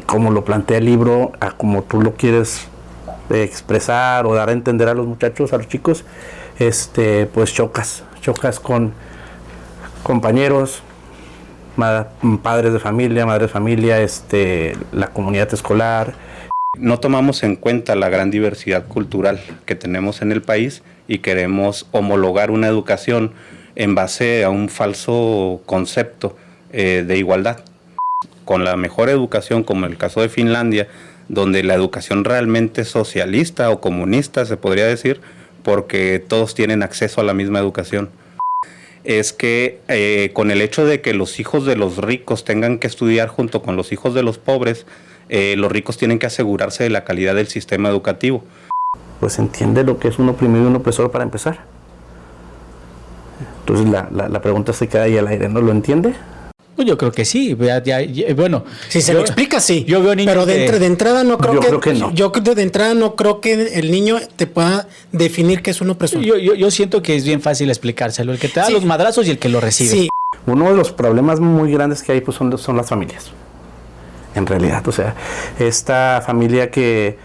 como lo plantea el libro, a como tú lo quieres expresar o dar a entender a los muchachos, a los chicos, pues chocas con compañeros, padres de familia, madres de familia, la comunidad escolar. No tomamos en cuenta la gran diversidad cultural que tenemos en el país y queremos homologar una educación en base a un falso concepto de igualdad. Con la mejor educación, como en el caso de Finlandia, donde la educación realmente socialista o comunista, se podría decir, porque todos tienen acceso a la misma educación. Es que con el hecho de que los hijos de los ricos tengan que estudiar junto con los hijos de los pobres, los ricos tienen que asegurarse de la calidad del sistema educativo. Pues entiende lo que es un oprimido y un opresor para empezar. Entonces la pregunta se queda ahí al aire, ¿no lo entiende? Pues yo creo que sí. Bueno, si se lo explica, sí. Yo veo niños, pero de entrada no creo que no. Yo de entrada no creo que el niño te pueda definir que es un opresor. Yo siento que es bien fácil explicárselo. El que te da los madrazos y el que lo recibe. Sí. Uno de los problemas muy grandes que hay pues son las familias. En realidad, o sea, esta familia que,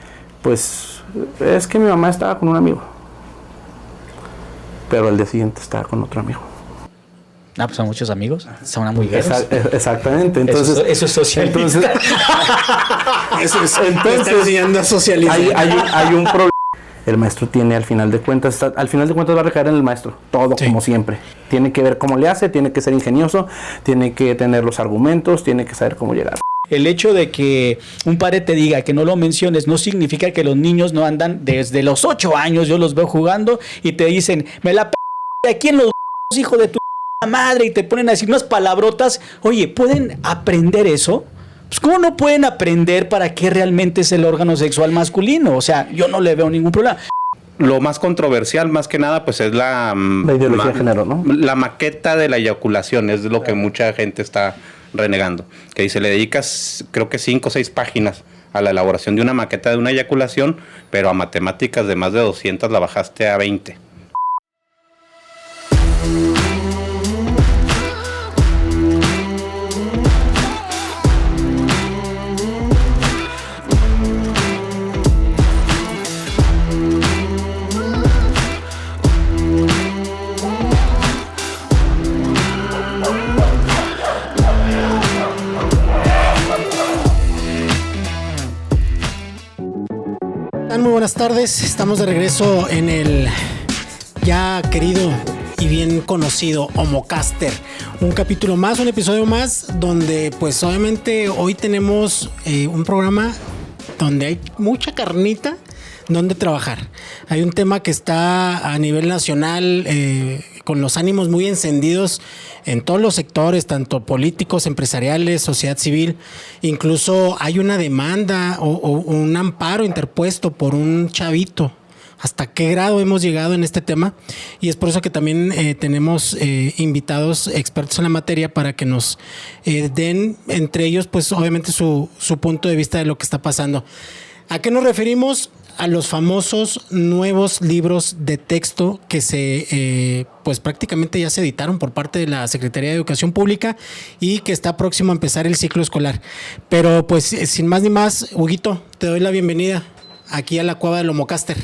pues, es que mi mamá estaba con un amigo, pero al día siguiente estaba con otro amigo. Pues son muchos amigos, son amigueros. Exactamente, entonces... Eso es socialista. Entonces, enseñando a socializar. Hay un problema. El maestro tiene, al final de cuentas va a recaer en el maestro, todo como siempre. Tiene que ver cómo le hace, tiene que ser ingenioso, tiene que tener los argumentos, tiene que saber cómo llegar. El hecho de que un padre te diga que no lo menciones no significa que los niños no andan desde los 8 años, yo los veo jugando y te dicen, me la aquí en los hijo de tu madre, y te ponen a decir unas palabrotas. Oye, ¿pueden aprender eso? Pues ¿cómo no pueden aprender para qué realmente es el órgano sexual masculino? O sea, yo no le veo ningún problema. Lo más controversial, más que nada, pues es la ideología de género, ¿no? La maqueta de la eyaculación, es lo que mucha gente está renegando. Que dice, le dedicas, creo que 5 o 6 páginas a la elaboración de una maqueta de una eyaculación, pero a matemáticas de más de 200 la bajaste a 20. Muy buenas tardes, estamos de regreso en el ya querido y bien conocido Homocaster. Un capítulo más, un episodio más, donde pues obviamente hoy tenemos un programa donde hay mucha carnita donde trabajar. Hay un tema que está a nivel nacional con los ánimos muy encendidos en todos los sectores, tanto políticos, empresariales, sociedad civil. Incluso hay una demanda o un amparo interpuesto por un chavito. ¿Hasta qué grado hemos llegado en este tema? Y es por eso que también tenemos invitados expertos en la materia para que nos den, entre ellos, pues obviamente su punto de vista de lo que está pasando. ¿A qué nos referimos? A los famosos nuevos libros de texto que pues prácticamente ya se editaron por parte de la Secretaría de Educación Pública y que está próximo a empezar el ciclo escolar. Pero pues sin más ni más, Huguito, te doy la bienvenida aquí a la cueva del Homocaster.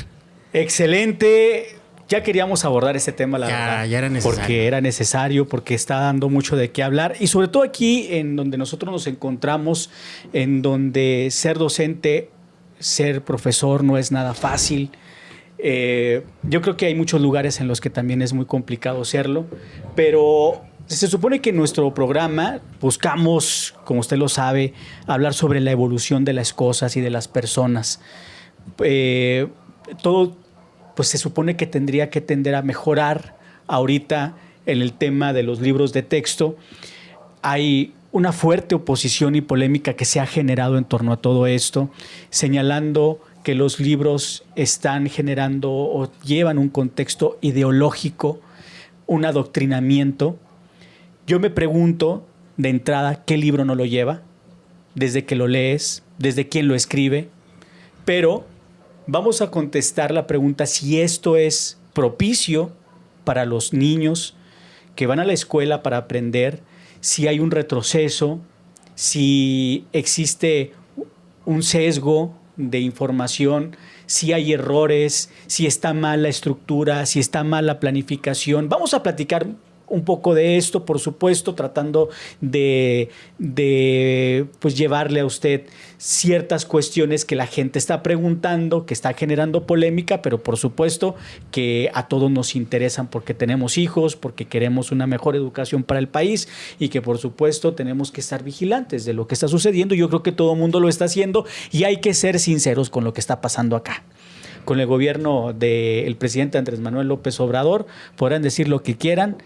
Excelente. Ya queríamos abordar este tema, la verdad. Ya era necesario. Porque era necesario, porque está dando mucho de qué hablar. Y sobre todo aquí, en donde nosotros nos encontramos, en donde ser docente, ser profesor no es nada fácil. Yo creo que hay muchos lugares en los que también es muy complicado serlo, pero se supone que en nuestro programa buscamos, como usted lo sabe, hablar sobre la evolución de las cosas y de las personas. Todo pues se supone que tendría que tender a mejorar. Ahorita en el tema de los libros de texto hay una fuerte oposición y polémica que se ha generado en torno a todo esto, señalando que los libros están generando o llevan un contexto ideológico, un adoctrinamiento. Yo me pregunto de entrada qué libro no lo lleva, desde que lo lees, desde quién lo escribe, pero vamos a contestar la pregunta si esto es propicio para los niños que van a la escuela para aprender, si hay un retroceso, si existe un sesgo de información, si hay errores, si está mal la estructura, si está mal la planificación. Vamos a platicar un poco de esto, por supuesto, tratando de pues llevarle a usted ciertas cuestiones que la gente está preguntando, que está generando polémica, pero por supuesto que a todos nos interesan porque tenemos hijos, porque queremos una mejor educación para el país y que por supuesto tenemos que estar vigilantes de lo que está sucediendo. Yo creo que todo el mundo lo está haciendo y hay que ser sinceros con lo que está pasando acá. Con el gobierno del presidente Andrés Manuel López Obrador podrán decir lo que quieran,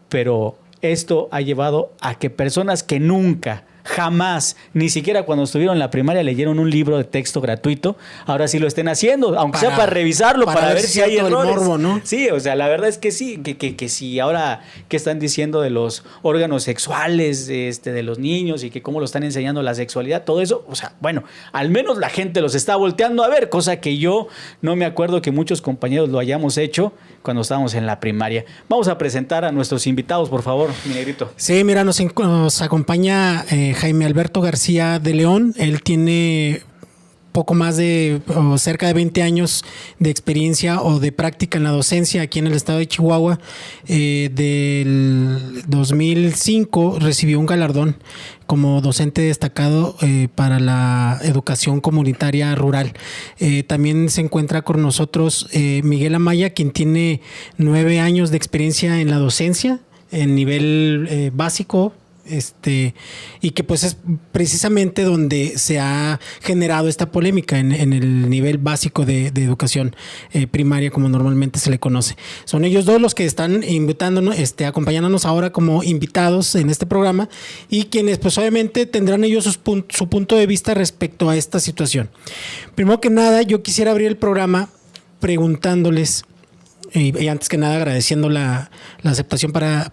pero esto ha llevado a que personas que nunca, jamás, ni siquiera cuando estuvieron en la primaria leyeron un libro de texto gratuito, ahora sí lo estén haciendo, aunque sea para revisarlo, para ver si hay errores. Morbo, ¿no? Sí, o sea, la verdad es que sí, que si ahora que están diciendo de los órganos sexuales de los niños y que cómo lo están enseñando la sexualidad, todo eso, o sea, bueno, al menos la gente los está volteando a ver, cosa que yo no me acuerdo que muchos compañeros lo hayamos hecho cuando estábamos en la primaria. Vamos a presentar a nuestros invitados, por favor, mi negrito. Sí, mira, nos acompaña Jaime Alberto García de León. Él tiene poco más de cerca de 20 años de experiencia o de práctica en la docencia aquí en el estado de Chihuahua. Del 2005 recibió un galardón como docente destacado para la educación comunitaria rural. También se encuentra con nosotros Miguel Amaya, quien tiene 9 años de experiencia en la docencia en nivel básico, y que pues es precisamente donde se ha generado esta polémica en el nivel básico de educación primaria, como normalmente se le conoce. Son ellos dos los que están invitándonos, acompañándonos ahora como invitados en este programa y quienes pues obviamente tendrán ellos su punto de vista respecto a esta situación. Primero que nada, yo quisiera abrir el programa preguntándoles, y antes que nada agradeciendo la aceptación para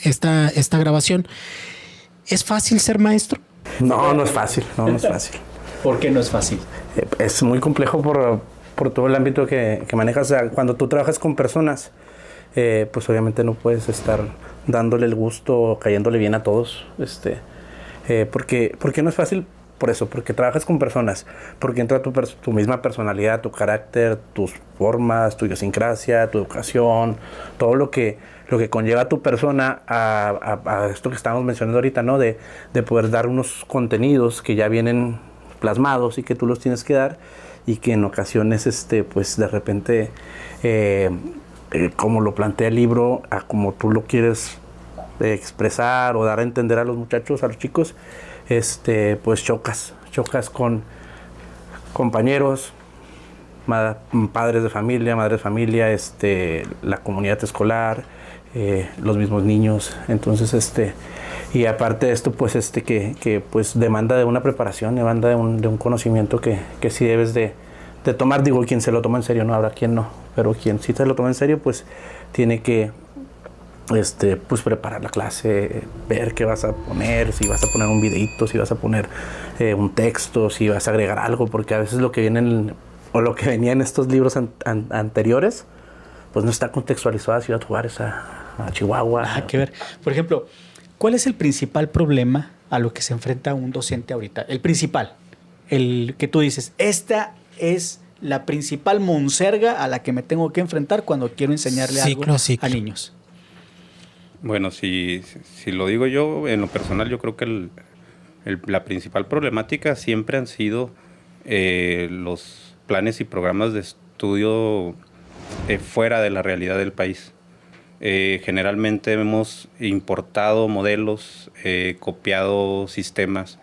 esta grabación. ¿Es fácil ser maestro? No, no es fácil, no es fácil. ¿Por qué no es fácil? Es muy complejo por todo el ámbito que manejas. O sea, cuando tú trabajas con personas, pues obviamente no puedes estar dándole el gusto o cayéndole bien a todos. ¿Por qué no es fácil? Por eso, porque trabajas con personas, porque entra tu misma personalidad, tu carácter, tus formas, tu idiosincrasia, tu educación, todo lo que conlleva a tu persona a esto que estábamos mencionando ahorita, ¿no? De poder dar unos contenidos que ya vienen plasmados y que tú los tienes que dar y que en ocasiones, pues de repente, como lo plantea el libro, a como tú lo quieres expresar o dar a entender a los muchachos, a los chicos, pues chocas con compañeros, padres de familia, madres de familia, la comunidad escolar, los mismos niños. Entonces, y aparte de esto, pues que pues demanda de una preparación, demanda de un conocimiento que sí debes de tomar. Digo, quien se lo toma en serio, no habrá quien no, pero quien sí se lo toma en serio, pues tiene que pues preparar la clase, ver qué vas a poner, si vas a poner un videito, si vas a poner un texto, si vas a agregar algo, porque a veces lo que viene o lo que venía en estos libros anteriores, pues no está contextualizado a Ciudad Juárez, a Chihuahua. Que ver. Por ejemplo, ¿cuál es el principal problema a lo que se enfrenta un docente ahorita? El principal, el que tú dices, esta es la principal monserga a la que me tengo que enfrentar cuando quiero enseñarle algo a niños. Bueno, si lo digo yo, en lo personal, yo creo que la principal problemática siempre han sido los planes y programas de estudio fuera de la realidad del país. Generalmente hemos importado modelos, copiado sistemas,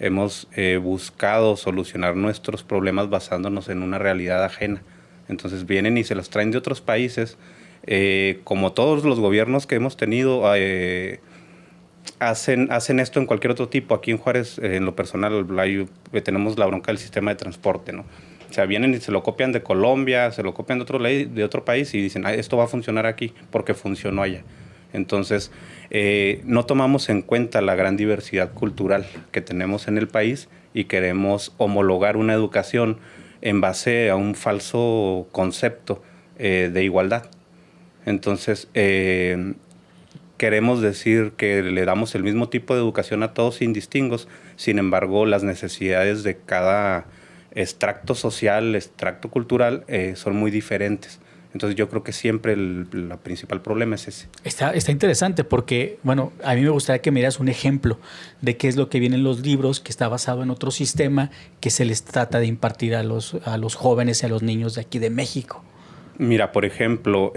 hemos buscado solucionar nuestros problemas basándonos en una realidad ajena. Entonces vienen y se los traen de otros países. Como todos los gobiernos que hemos tenido, hacen esto en cualquier otro tipo. Aquí en Juárez, en lo personal, tenemos la bronca del sistema de transporte, ¿no? O sea, vienen y se lo copian de Colombia, se lo copian de otro país y dicen, esto va a funcionar aquí porque funcionó allá. Entonces, no tomamos en cuenta la gran diversidad cultural que tenemos en el país y queremos homologar una educación en base a un falso concepto de igualdad. Entonces, ¿qué queremos decir que le damos el mismo tipo de educación a todos sin distingos, sin embargo las necesidades de cada extracto social, extracto cultural son muy diferentes. Entonces yo creo que siempre el principal problema es ese. Está interesante porque, bueno, a mí me gustaría que me dieras un ejemplo de qué es lo que viene en los libros, que está basado en otro sistema que se les trata de impartir a los jóvenes y a los niños de aquí de México. Mira, por ejemplo,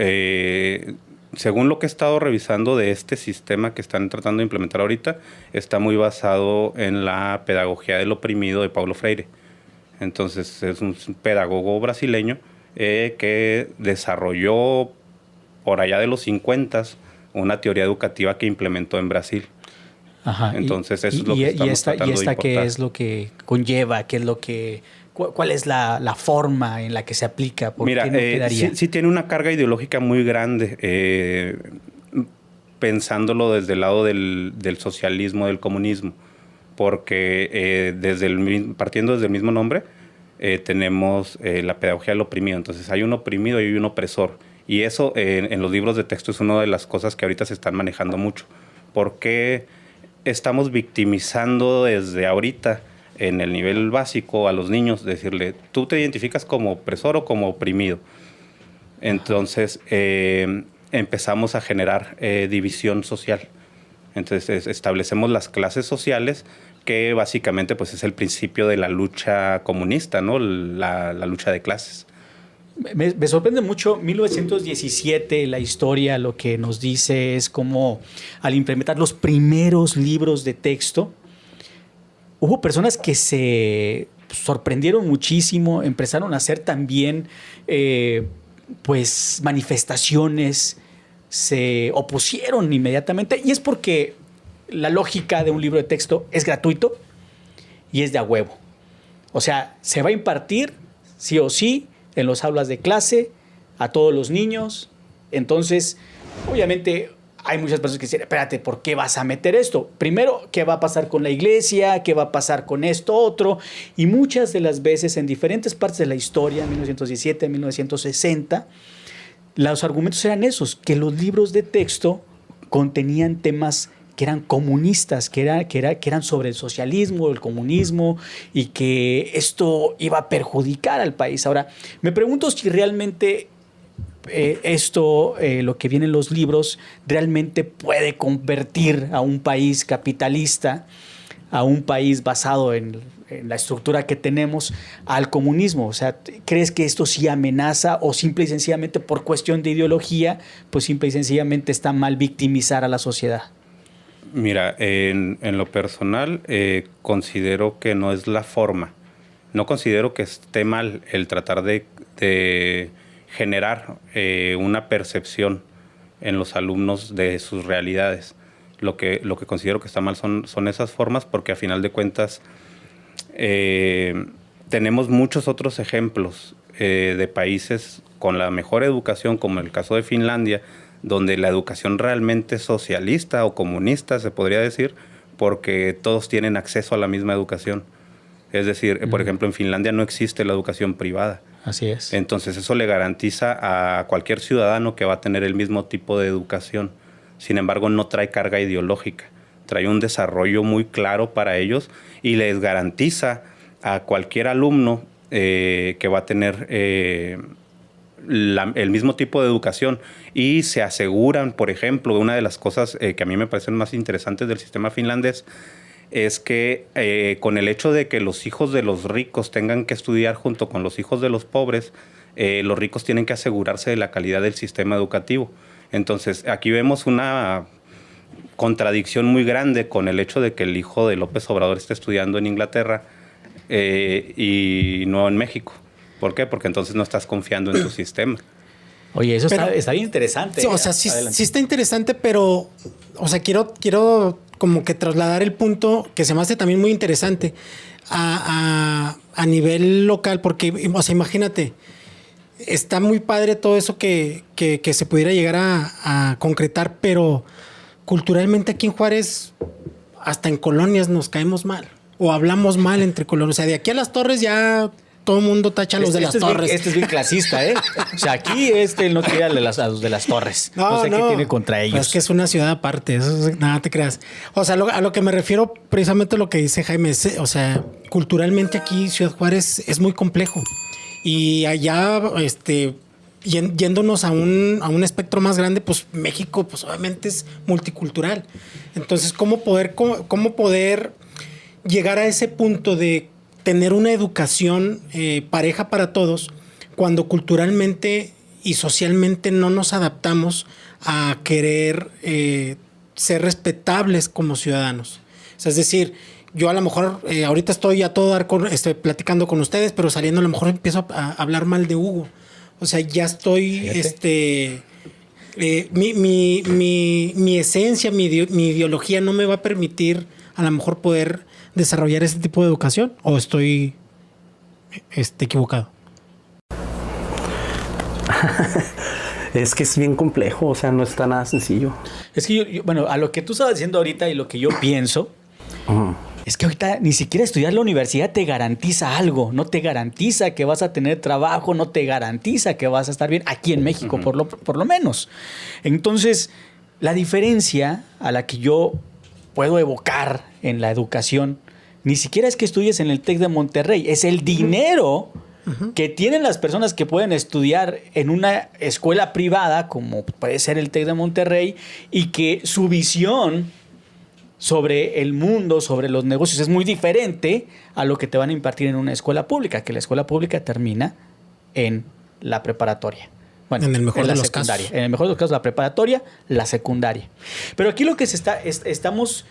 según lo que he estado revisando de este sistema que están tratando de implementar ahorita, está muy basado en la pedagogía del oprimido de Paulo Freire. Entonces es un pedagogo brasileño que desarrolló por allá de los 50 una teoría educativa que implementó en Brasil. Ajá. Entonces eso es lo que estamos tratando de importar. ¿Qué es lo que conlleva? ¿Qué es lo que, cuál es la forma en la que se aplica? ¿Por Mira, qué no quedaría? sí tiene una carga ideológica muy grande, pensándolo desde el lado del socialismo, del comunismo, porque partiendo desde el mismo nombre, tenemos la pedagogía del oprimido. Entonces hay un oprimido y hay un opresor. Y eso en los libros de texto es una de las cosas que ahorita se están manejando mucho. ¿Por qué estamos victimizando desde ahorita en el nivel básico a los niños? Decirle, tú te identificas como opresor o como oprimido. Entonces empezamos a generar división social. Entonces establecemos las clases sociales, que básicamente pues es el principio de la lucha comunista, ¿no? La lucha de clases. Me sorprende mucho 1917, la historia lo que nos dice es cómo al implementar los primeros libros de texto, hubo personas que se sorprendieron muchísimo, empezaron a hacer también pues manifestaciones, se opusieron inmediatamente, y es porque la lógica de un libro de texto es gratuito y es de a huevo. O sea, se va a impartir sí o sí en los aulas de clase a todos los niños. Entonces, obviamente hay muchas personas que dicen, espérate, ¿por qué vas a meter esto? Primero, ¿qué va a pasar con la iglesia? ¿Qué va a pasar con esto otro? Y muchas de las veces en diferentes partes de la historia, en 1917, 1960, los argumentos eran esos, que los libros de texto contenían temas que eran comunistas, que eran sobre el socialismo, el comunismo, y que esto iba a perjudicar al país. Ahora, me pregunto si realmente lo que viene en los libros, realmente puede convertir a un país capitalista, a un país basado en la estructura que tenemos, al comunismo. O sea, ¿crees que esto sí amenaza o simple y sencillamente por cuestión de ideología, pues simple y sencillamente está mal victimizar a la sociedad? Mira, en lo personal considero que no es la forma. No considero que esté mal el tratar de generar una percepción en los alumnos de sus realidades. Lo que considero que está mal son esas formas, porque a final de cuentas tenemos muchos otros ejemplos de países con la mejor educación, como el caso de Finlandia, donde la educación realmente socialista o comunista, se podría decir, porque todos tienen acceso a la misma educación. Es decir, por ejemplo, en Finlandia no existe la educación privada. Así es. Entonces eso le garantiza a cualquier ciudadano que va a tener el mismo tipo de educación. Sin embargo, no trae carga ideológica. Trae un desarrollo muy claro para ellos y les garantiza a cualquier alumno que va a tener el mismo tipo de educación, y se aseguran, por ejemplo, una de las cosas que a mí me parecen más interesantes del sistema finlandés es que con el hecho de que los hijos de los ricos tengan que estudiar junto con los hijos de los pobres, los ricos tienen que asegurarse de la calidad del sistema educativo. Entonces, aquí vemos una contradicción muy grande con el hecho de que el hijo de López Obrador esté estudiando en Inglaterra y no en México. ¿Por qué? Porque entonces no estás confiando en tu sistema. Oye, eso está bien interesante. Sí, o sea, sí está interesante, pero, o sea, quiero como que trasladar el punto que se me hace también muy interesante a nivel local, porque, o sea, imagínate, está muy padre todo eso que se pudiera llegar a concretar, pero culturalmente aquí en Juárez, hasta en colonias nos caemos mal, o hablamos mal entre colonias. O sea, de aquí a Las Torres ya todo el mundo tacha a los de las torres. Este es bien clasista, ¿eh? O sea, aquí no quiere a los de las torres. No sé qué tiene contra ellos. Es que es una ciudad aparte, nada te creas. O sea, a lo que me refiero precisamente lo que dice Jaime, o sea, culturalmente aquí Ciudad Juárez es muy complejo. Y allá, yéndonos a un espectro más grande, pues México, pues obviamente es multicultural. Entonces, ¿cómo poder llegar a ese punto de tener una educación pareja para todos cuando culturalmente y socialmente no nos adaptamos a querer ser respetables como ciudadanos? O sea, es decir, yo a lo mejor ahorita estoy a todo dar platicando con ustedes, pero saliendo a lo mejor empiezo a hablar mal de Hugo. O sea, ya estoy, mi esencia, mi ideología no me va a permitir a lo mejor poder desarrollar ese tipo de educación, ¿o estoy equivocado? Es que es bien complejo, o sea, no está nada sencillo. Es que bueno, a lo que tú estabas diciendo ahorita y lo que yo pienso, es que ahorita ni siquiera estudiar la universidad te garantiza algo, no te garantiza que vas a tener trabajo, no te garantiza que vas a estar bien aquí en México, por lo menos. Entonces, la diferencia a la que yo puedo evocar en la educación, ni siquiera es que estudies en el TEC de Monterrey, es el dinero que tienen las personas que pueden estudiar en una escuela privada, como puede ser el TEC de Monterrey, y que su visión sobre el mundo, sobre los negocios, es muy diferente a lo que te van a impartir en una escuela pública, que la escuela pública termina en la preparatoria. Bueno, en el mejor de los casos. En el mejor de los casos, la preparatoria, la secundaria. Pero aquí lo que estamos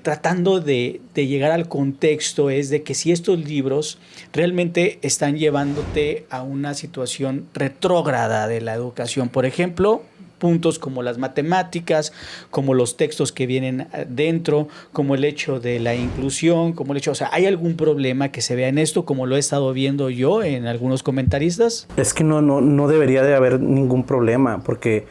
tratando de llegar al contexto es de que si estos libros realmente están llevándote a una situación retrógrada de la educación, por ejemplo, puntos como las matemáticas, como los textos que vienen dentro, como el hecho de la inclusión, como el hecho, o sea, ¿hay algún problema que se vea en esto, como lo he estado viendo yo en algunos comentaristas? Es que no debería de haber ningún problema, porque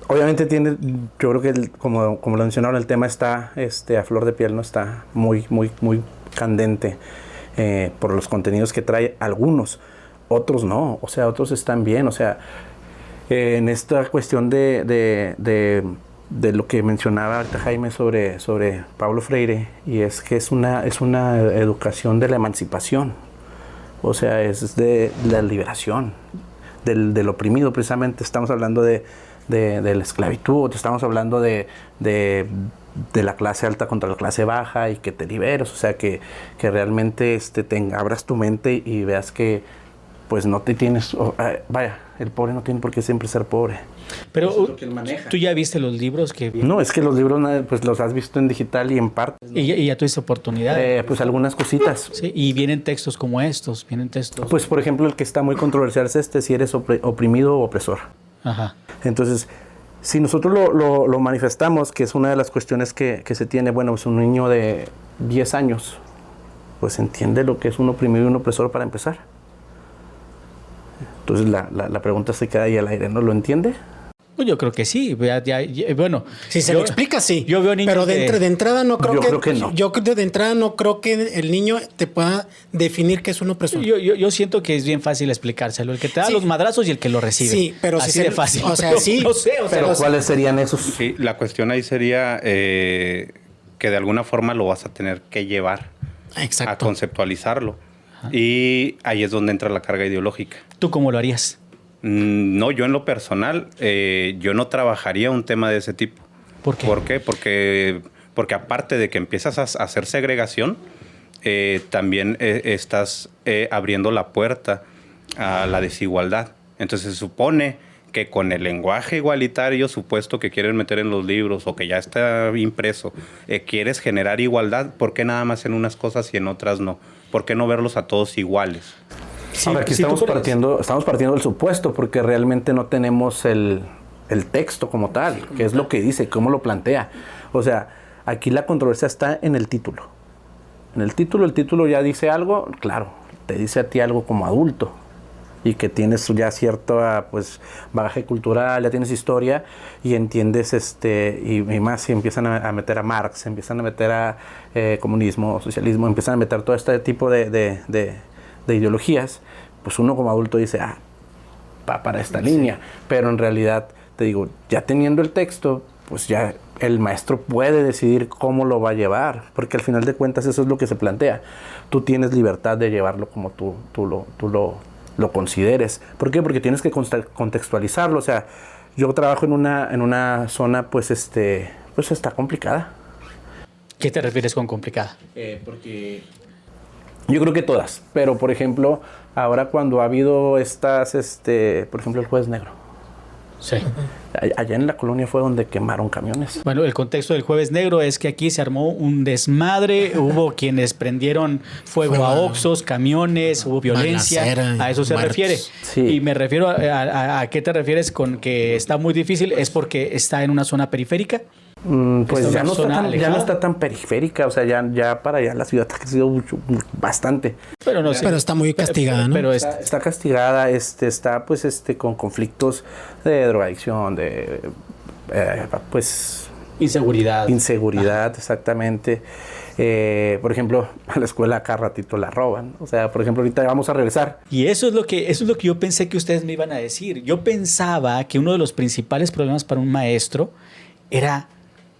obviamente yo creo que como lo mencionaron, el tema está a flor de piel, no está muy candente por los contenidos que trae algunos, otros no, o sea, otros están bien, o sea, en esta cuestión de lo que mencionaba ahorita Jaime sobre Pablo Freire, y es que es una educación de la emancipación, o sea, es de la liberación del oprimido. Precisamente estamos hablando de la esclavitud, estamos hablando de la clase alta contra la clase baja, y que te liberes, o sea, que realmente abras tu mente y veas que pues no te tienes, vaya, el pobre no tiene por qué siempre ser pobre. Pero ¿tú ya viste los libros que vienen? No, es que los libros pues los has visto en digital y en parte. ¿Y ya tuviste oportunidad? Pues algunas cositas. Sí, y vienen textos como estos, Pues por ejemplo, el que está muy controversial es si eres oprimido o opresor. Ajá. Entonces, si nosotros lo manifestamos, que es una de las cuestiones que se tiene, bueno, pues un niño de 10 años, pues entiende lo que es un oprimido y un opresor para empezar. Entonces la pregunta se queda ahí al aire, ¿no? ¿Lo entiende? Pues yo creo que sí. Bueno, si se lo explica, sí. Yo veo niños pero de entrada no creo creo que no. Yo de entrada no creo que el niño te pueda definir que es un opresor. Yo siento que es bien fácil explicárselo. El que te da los madrazos y el que lo recibe. Sí, pero así de fácil. O sea, sí. No sé, pero ¿cuáles serían esos? Sí, la cuestión ahí sería que de alguna forma lo vas a tener que llevar a conceptualizarlo. Ajá. Y ahí es donde entra la carga ideológica. ¿Tú cómo lo harías? No, yo en lo personal, yo no trabajaría un tema de ese tipo. ¿Por qué? ¿Por qué? Porque aparte de que empiezas a hacer segregación, también estás abriendo la puerta a la desigualdad. Entonces se supone que con el lenguaje igualitario supuesto que quieren meter en los libros o que ya está impreso, quieres generar igualdad. ¿Por qué nada más en unas cosas y en otras no? ¿Por qué no verlos a todos iguales? Sí, a ver, aquí estamos partiendo del supuesto, porque realmente no tenemos el texto como tal, que es lo que dice, cómo lo plantea. O sea, aquí la controversia está en el título. En el título ya dice algo, claro, te dice a ti algo como adulto. y que tienes ya cierto pues bagaje cultural, ya tienes historia y entiendes y más si empiezan a meter a Marx, empiezan a meter a comunismo, socialismo, empiezan a meter todo este tipo de ideologías, pues uno como adulto dice, va para esta línea, pero en realidad te digo, ya teniendo el texto, pues ya el maestro puede decidir cómo lo va a llevar, porque al final de cuentas eso es lo que se plantea. Tú tienes libertad de llevarlo como tú lo consideres. ¿Por qué? Porque tienes que contextualizarlo. O sea, yo trabajo en una zona, pues está complicada. ¿Qué te refieres con complicada? Porque yo creo que todas, pero por ejemplo, ahora cuando ha habido estas, por ejemplo, el Jueves Negro. Sí. Allá en la colonia fue donde quemaron camiones. Bueno, el contexto del Jueves Negro es que aquí se armó un desmadre, hubo quienes prendieron fuego a oxxos, camiones, hubo violencia, balacera, a eso se muertos. refiere. Sí. Y me refiero a qué te refieres con que está muy difícil, es porque está en una zona periférica. Pues ¿Está ya en no, una zona ya no alejada? está tan periférica, o sea, ya para allá la ciudad ha crecido bastante. Pero no sé. Pero está muy castigada, ¿no? Pero Está castigada, está pues con conflictos de drogadicción, de pues inseguridad. inseguridad, exactamente. Por ejemplo, a la escuela cada ratito la roban. O sea, por ejemplo, ahorita vamos a regresar. Y eso es lo que yo pensé que ustedes me iban a decir. Yo pensaba que uno de los principales problemas para un maestro era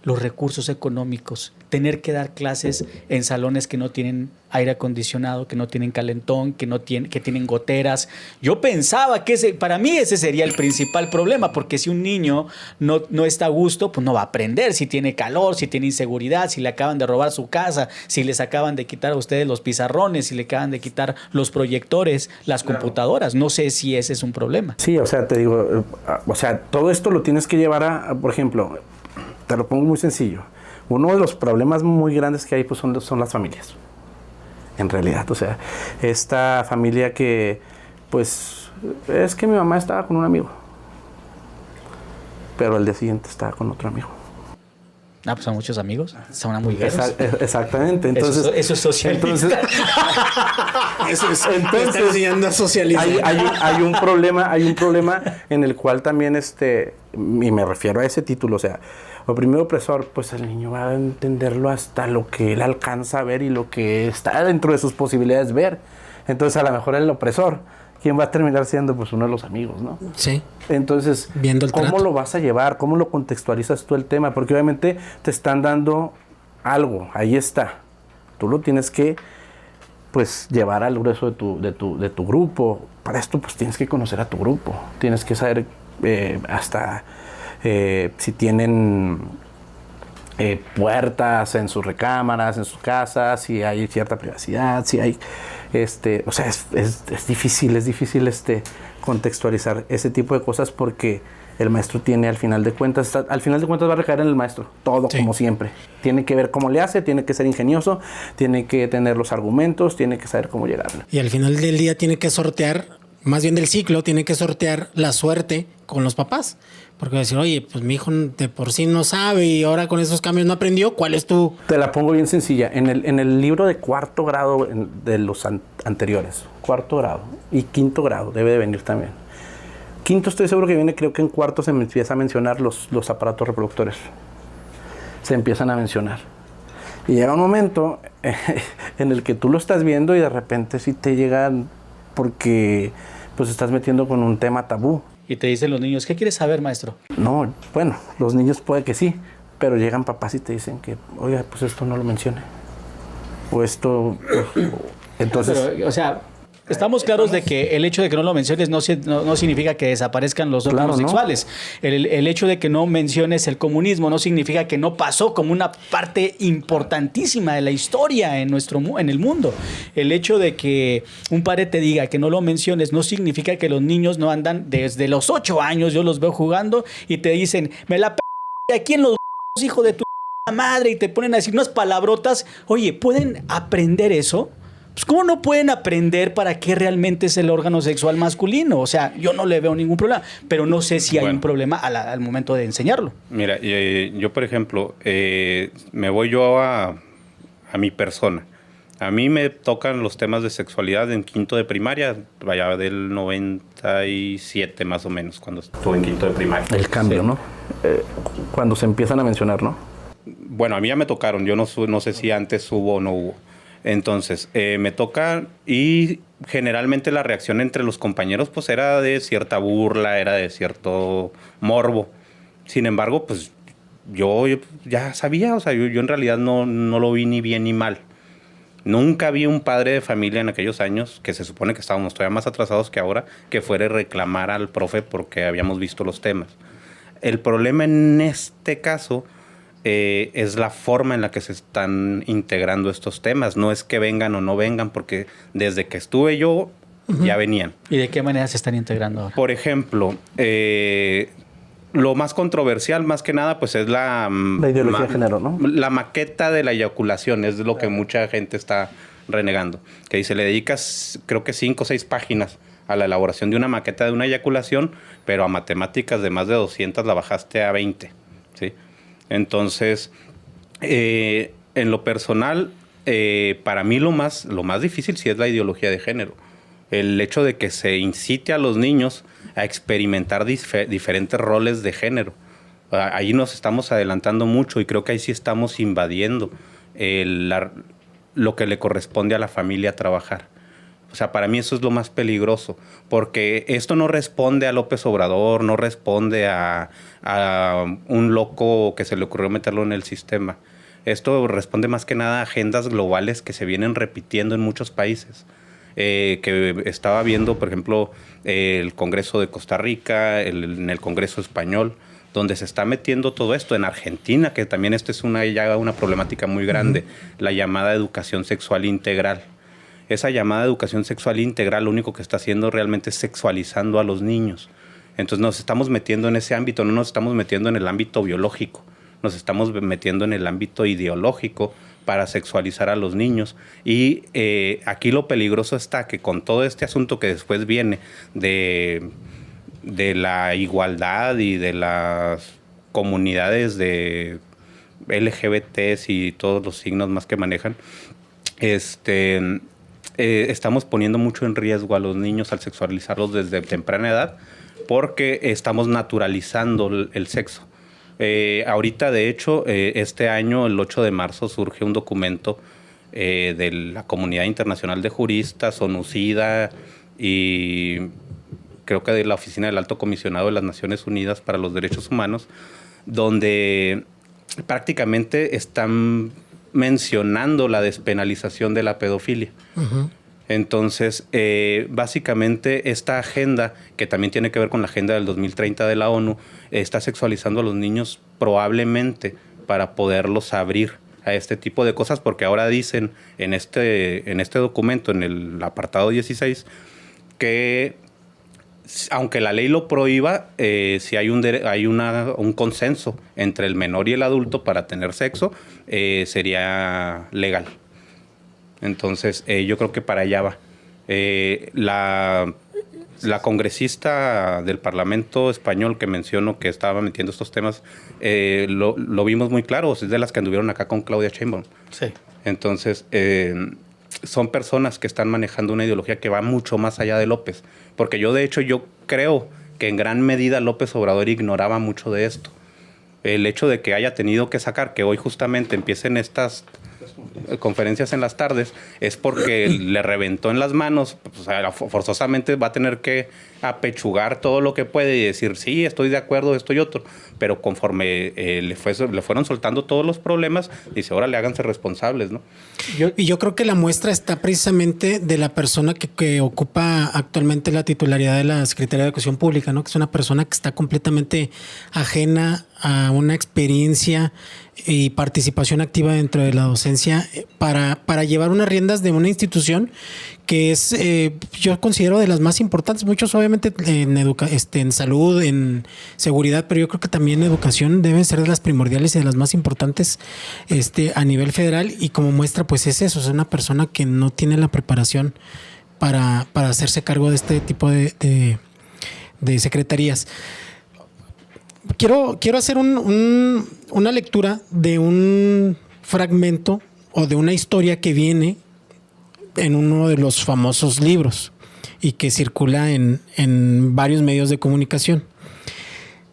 los recursos económicos, tener que dar clases en salones que no tienen aire acondicionado, que no tienen calentón, que tienen goteras. Yo pensaba que para mí ese sería el principal problema, porque si un niño no está a gusto, pues no va a aprender. Si tiene calor, si tiene inseguridad, si le acaban de robar su casa, si les acaban de quitar a ustedes los pizarrones, si le acaban de quitar los proyectores, las computadoras. No sé si ese es un problema. Sí, o sea, te digo, o sea, todo esto lo tienes que llevar por ejemplo, te lo pongo muy sencillo. Uno de los problemas muy grandes que hay pues son las familias. En realidad, o sea, esta familia que pues es que mi mamá estaba con un amigo, pero al día siguiente estaba con otro amigo. Pues son muchos amigos, son amigueros. Exactamente, entonces Eso es socialista. Entonces, Te está enseñando a socializar. hay un problema en el cual también y me refiero a ese título, o sea, oprimido opresor, pues el niño va a entenderlo hasta lo que él alcanza a ver y lo que está dentro de sus posibilidades ver. Entonces a lo mejor el opresor, ¿quién va a terminar siendo? Pues uno de los amigos, ¿no? Sí. Entonces, Viendo el ¿cómo trato. lo vas a llevar? ¿Cómo lo contextualizas tú el tema? Porque obviamente te están dando algo, ahí está. Tú lo tienes que pues llevar al grueso de tu grupo. Para esto pues tienes que conocer a tu grupo. Tienes que saber hasta si tienen puertas en sus recámaras, en sus casas, si hay cierta privacidad, si hay o sea, es difícil contextualizar ese tipo de cosas porque el maestro tiene al final de cuentas va a recaer en el maestro, todo, sí, como siempre. Tiene que ver cómo le hace, tiene que ser ingenioso, tiene que tener los argumentos, tiene que saber cómo llegarle. Y al final del día tiene que sortear, más bien del ciclo, tiene que sortear la suerte con los papás. Porque decir, oye, pues mi hijo de por sí no sabe y ahora con esos cambios no aprendió, ¿cuál es tu...? Te la pongo bien sencilla. En el libro de cuarto grado de los anteriores, cuarto grado y quinto grado, debe de venir también. Quinto estoy seguro que viene, creo que en cuarto se me empieza a mencionar los aparatos reproductores. Se empiezan a mencionar. Y llega un momento en el que tú lo estás viendo y de repente sí te llegan porque pues estás metiendo con un tema tabú. Y te dicen los niños, ¿qué quieres saber, maestro? No, bueno, los niños puede que sí, pero llegan papás y te dicen que, oiga, pues esto no lo mencione. O esto, pues, entonces... Pero, o sea, estamos claros de que el hecho de que no lo menciones no significa que desaparezcan los homosexuales. ¿No? El hecho de que no menciones el comunismo no significa que no pasó como una parte importantísima de la historia en el mundo. El hecho de que un padre te diga que no lo menciones no significa que los niños no andan desde los 8 años, yo los veo jugando y te dicen, me la aquí en los hijo de tu madre, y te ponen a decir unas palabrotas. Oye, ¿pueden aprender eso? Pues ¿cómo no pueden aprender para qué realmente es el órgano sexual masculino? O sea, yo no le veo ningún problema, pero no sé si hay un problema al momento de enseñarlo. Mira, yo por ejemplo, me voy yo a mi persona. A mí me tocan los temas de sexualidad en quinto de primaria, vaya del 97 más o menos, cuando estuve en quinto de primaria. El cambio, Sí. ¿no? Cuando se empiezan a mencionar, ¿no? Bueno, a mí ya me tocaron, yo no sé si antes hubo o no hubo. Entonces, me toca y generalmente la reacción entre los compañeros pues era de cierta burla, era de cierto morbo. Sin embargo, pues yo ya sabía, o sea, yo en realidad no lo vi ni bien ni mal. Nunca vi un padre de familia en aquellos años, que se supone que estábamos todavía más atrasados que ahora, que fuera a reclamar al profe porque habíamos visto los temas. El problema en este caso es la forma en la que se están integrando estos temas. No es que vengan o no vengan, porque desde que estuve yo ya venían. ¿Y de qué manera se están integrando ahora? Por ejemplo, lo más controversial, más que nada, pues es la ideología de género, ¿no? La maqueta de la eyaculación, es lo que mucha gente está renegando. Que dice, le dedicas creo que 5 o 6 páginas a la elaboración de una maqueta de una eyaculación, pero a matemáticas de más de 200 la bajaste a 20, ¿sí? Entonces, en lo personal, para mí lo más difícil sí es la ideología de género. El hecho de que se incite a los niños a experimentar diferentes roles de género. Ahí nos estamos adelantando mucho y creo que ahí sí estamos invadiendo lo que le corresponde a la familia trabajar. O sea, para mí eso es lo más peligroso, porque esto no responde a López Obrador, no responde a un loco que se le ocurrió meterlo en el sistema. Esto responde más que nada a agendas globales que se vienen repitiendo en muchos países. Que estaba viendo, por ejemplo, el Congreso de Costa Rica, en el Congreso Español, donde se está metiendo todo esto. En Argentina, que también esta es una problemática muy grande, la llamada educación sexual integral. Esa llamada educación sexual integral lo único que está haciendo realmente es sexualizando a los niños. Entonces nos estamos metiendo en ese ámbito, no nos estamos metiendo en el ámbito biológico, nos estamos metiendo en el ámbito ideológico para sexualizar a los niños. Y aquí lo peligroso está que con todo este asunto que después viene de la igualdad y de las comunidades de LGBTs y todos los signos más que manejan, estamos poniendo mucho en riesgo a los niños al sexualizarlos desde temprana edad, porque estamos naturalizando el sexo. Ahorita, de hecho, este año, el 8 de marzo, surge un documento de la Comunidad Internacional de Juristas, ONUCIDA, y creo que de la Oficina del Alto Comisionado de las Naciones Unidas para los Derechos Humanos, donde prácticamente están mencionando la despenalización de la pedofilia. Uh-huh. Entonces, básicamente esta agenda, que también tiene que ver con la agenda del 2030 de la ONU, está sexualizando a los niños probablemente para poderlos abrir a este tipo de cosas, porque ahora dicen en este documento, en el apartado 16, que aunque la ley lo prohíba, si hay un consenso entre el menor y el adulto para tener sexo, sería legal. Entonces, yo creo que para allá va. La congresista del Parlamento español que menciono que estaba metiendo estos temas, lo vimos muy claro, es de las que anduvieron acá con Claudia Sheinbaum. Sí. Entonces, son personas que están manejando una ideología que va mucho más allá de López. Porque yo creo que en gran medida López Obrador ignoraba mucho de esto. El hecho de que haya tenido que sacar, que hoy justamente empiecen estas conferencias en las tardes, es porque le reventó en las manos. O sea, forzosamente va a tener que apechugar todo lo que puede y decir, sí, estoy de acuerdo, esto y otro. Pero conforme le fueron soltando todos los problemas, dice, órale, háganse responsables, ¿no? Yo creo que la muestra está precisamente de la persona que ocupa actualmente la titularidad de la Secretaría de Educación Pública, ¿no? Que es una persona que está completamente ajena a una experiencia y participación activa dentro de la docencia para llevar unas riendas de una institución que es, yo considero, de las más importantes. Muchos obviamente en salud, en seguridad, pero yo creo que también educación debe ser de las primordiales y de las más importantes a nivel federal. Y como muestra, pues es eso, es una persona que no tiene la preparación para hacerse cargo de este tipo de secretarías. Quiero hacer una lectura de un fragmento o de una historia que viene en uno de los famosos libros y que circula en varios medios de comunicación.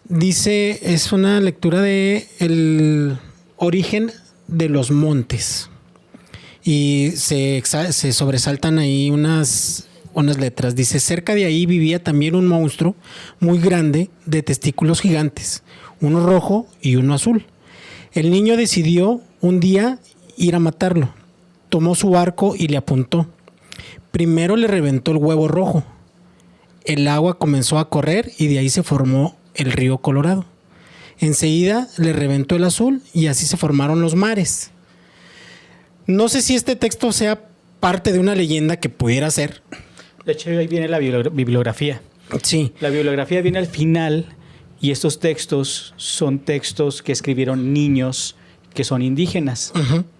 Dice, es una lectura de El origen de los montes y se sobresaltan ahí unas letras. Dice, cerca de ahí vivía también un monstruo muy grande de testículos gigantes, uno rojo y uno azul. El niño decidió un día ir a matarlo. Tomó su arco y le apuntó. Primero le reventó el huevo rojo. El agua comenzó a correr y de ahí se formó el río Colorado. Enseguida le reventó el azul y así se formaron los mares. No sé si este texto sea parte de una leyenda que pudiera ser. De hecho, ahí viene la bibliografía. Sí. La bibliografía viene al final y estos textos son textos que escribieron niños que son indígenas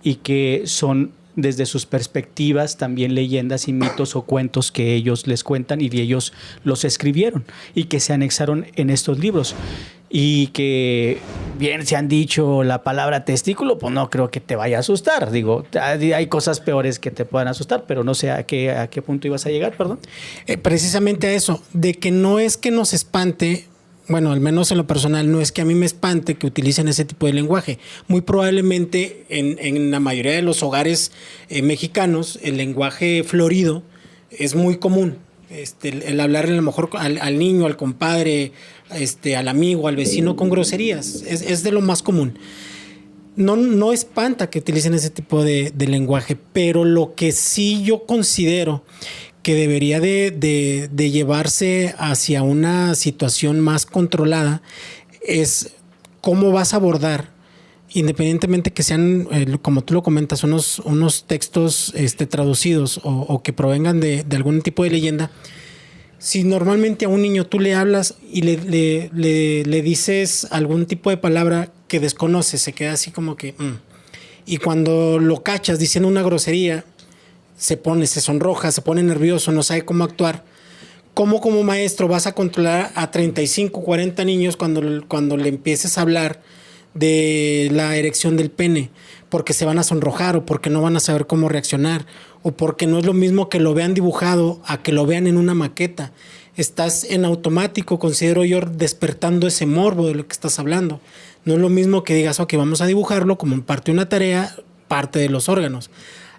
y que son desde sus perspectivas también leyendas y mitos o cuentos que ellos les cuentan y ellos los escribieron y que se anexaron en estos libros. Y que bien se han dicho la palabra testículo, pues no creo que te vaya a asustar. Digo, hay cosas peores que te puedan asustar, pero no sé a qué punto ibas a llegar, perdón. Precisamente a eso, de que no es que nos espante, bueno, al menos en lo personal, no es que a mí me espante que utilicen ese tipo de lenguaje. Muy probablemente en la mayoría de los hogares mexicanos, el lenguaje florido es muy común. El hablarle a lo mejor al niño, al compadre, al amigo, al vecino con groserías, es de lo más común. No espanta que utilicen ese tipo de lenguaje, pero lo que sí yo considero que debería de llevarse hacia una situación más controlada es cómo vas a abordar, independientemente que sean, como tú lo comentas, unos textos traducidos o que provengan de algún tipo de leyenda. Si normalmente a un niño tú le hablas y le dices algún tipo de palabra que desconoce, se queda así como que... Y cuando lo cachas diciendo una grosería, se sonroja, se pone nervioso, no sabe cómo actuar. ¿Cómo como maestro vas a controlar a 35, 40 niños cuando le empieces a hablar de la erección del pene? Porque se van a sonrojar o porque no van a saber cómo reaccionar o porque no es lo mismo que lo vean dibujado a que lo vean en una maqueta. Estás en automático, considero yo, despertando ese morbo de lo que estás hablando. No es lo mismo que digas, ok, vamos a dibujarlo como parte de una tarea, parte de los órganos,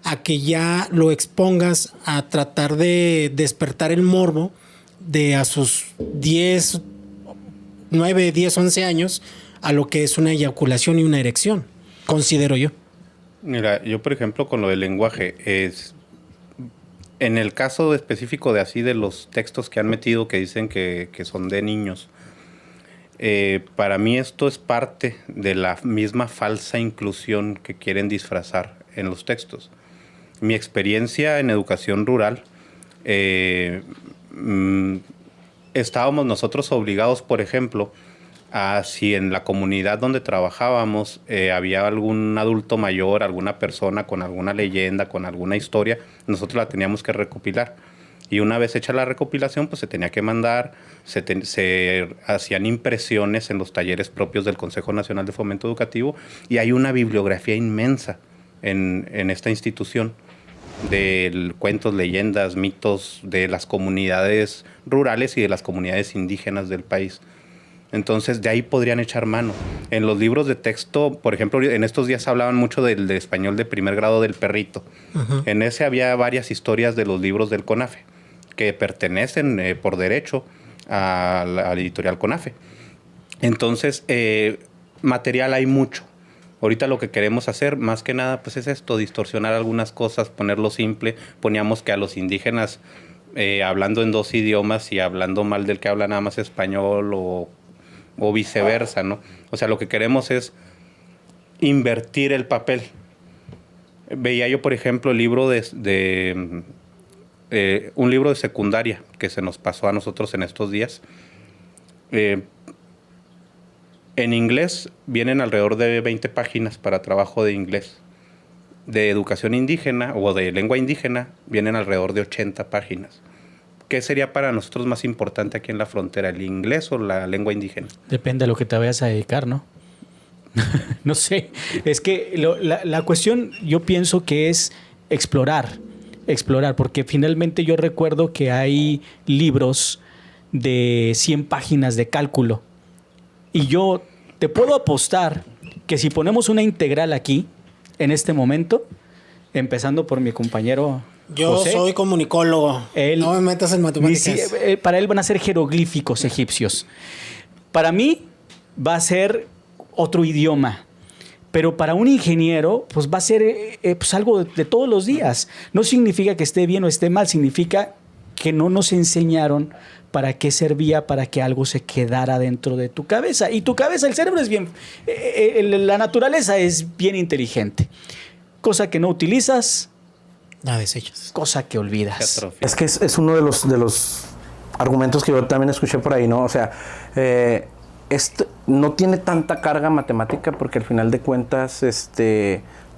a que ya lo expongas a tratar de despertar el morbo de a sus 9, 10, 11 años a lo que es una eyaculación y una erección, considero yo. Mira, yo por ejemplo con lo del lenguaje, en el caso específico de los textos que han metido que dicen que son de niños, para mí esto es parte de la misma falsa inclusión que quieren disfrazar en los textos. Mi experiencia en educación rural, estábamos nosotros obligados, por ejemplo, a si en la comunidad donde trabajábamos había algún adulto mayor, alguna persona con alguna leyenda, con alguna historia, nosotros la teníamos que recopilar. Y una vez hecha la recopilación, pues se tenía que mandar, se hacían impresiones en los talleres propios del Consejo Nacional de Fomento Educativo y hay una bibliografía inmensa en esta institución de cuentos, leyendas, mitos de las comunidades rurales y de las comunidades indígenas del país. Entonces, de ahí podrían echar mano. En los libros de texto, por ejemplo, en estos días hablaban mucho del español de primer grado del perrito. En ese había varias historias de los libros del CONAFE, que pertenecen por derecho a la editorial CONAFE. Entonces, material hay mucho. Ahorita lo que queremos hacer, más que nada, pues es esto, distorsionar algunas cosas, ponerlo simple. Poníamos que a los indígenas, hablando en 2 idiomas y hablando mal del que habla nada más español o viceversa, ¿no? O sea, lo que queremos es invertir el papel. Veía yo, por ejemplo, el libro un libro de secundaria que se nos pasó a nosotros en estos días. En inglés vienen alrededor de 20 páginas para trabajo de inglés. De educación indígena o de lengua indígena vienen alrededor de 80 páginas. ¿Qué sería para nosotros más importante aquí en la frontera, el inglés o la lengua indígena? Depende a lo que te vayas a dedicar, ¿no? No sé. Es que la cuestión yo pienso que es explorar. explorar, porque finalmente yo recuerdo que hay libros de 100 páginas de cálculo y yo te puedo apostar que si ponemos una integral aquí, en este momento, empezando por mi compañero Yo José, soy comunicólogo. No me metas en matemáticas. para él van a ser jeroglíficos egipcios. Para mí va a ser otro idioma. Pero para un ingeniero, pues va a ser pues algo de todos los días. No significa que esté bien o esté mal, significa que no nos enseñaron para qué servía, para que algo se quedara dentro de tu cabeza. Y tu cabeza, el cerebro es bien... la naturaleza es bien inteligente. Cosa que no utilizas, La desechas. cosa que olvidas. Es que es uno de los argumentos que yo también escuché por ahí, ¿no? O sea, esto no tiene tanta carga matemática porque al final de cuentas,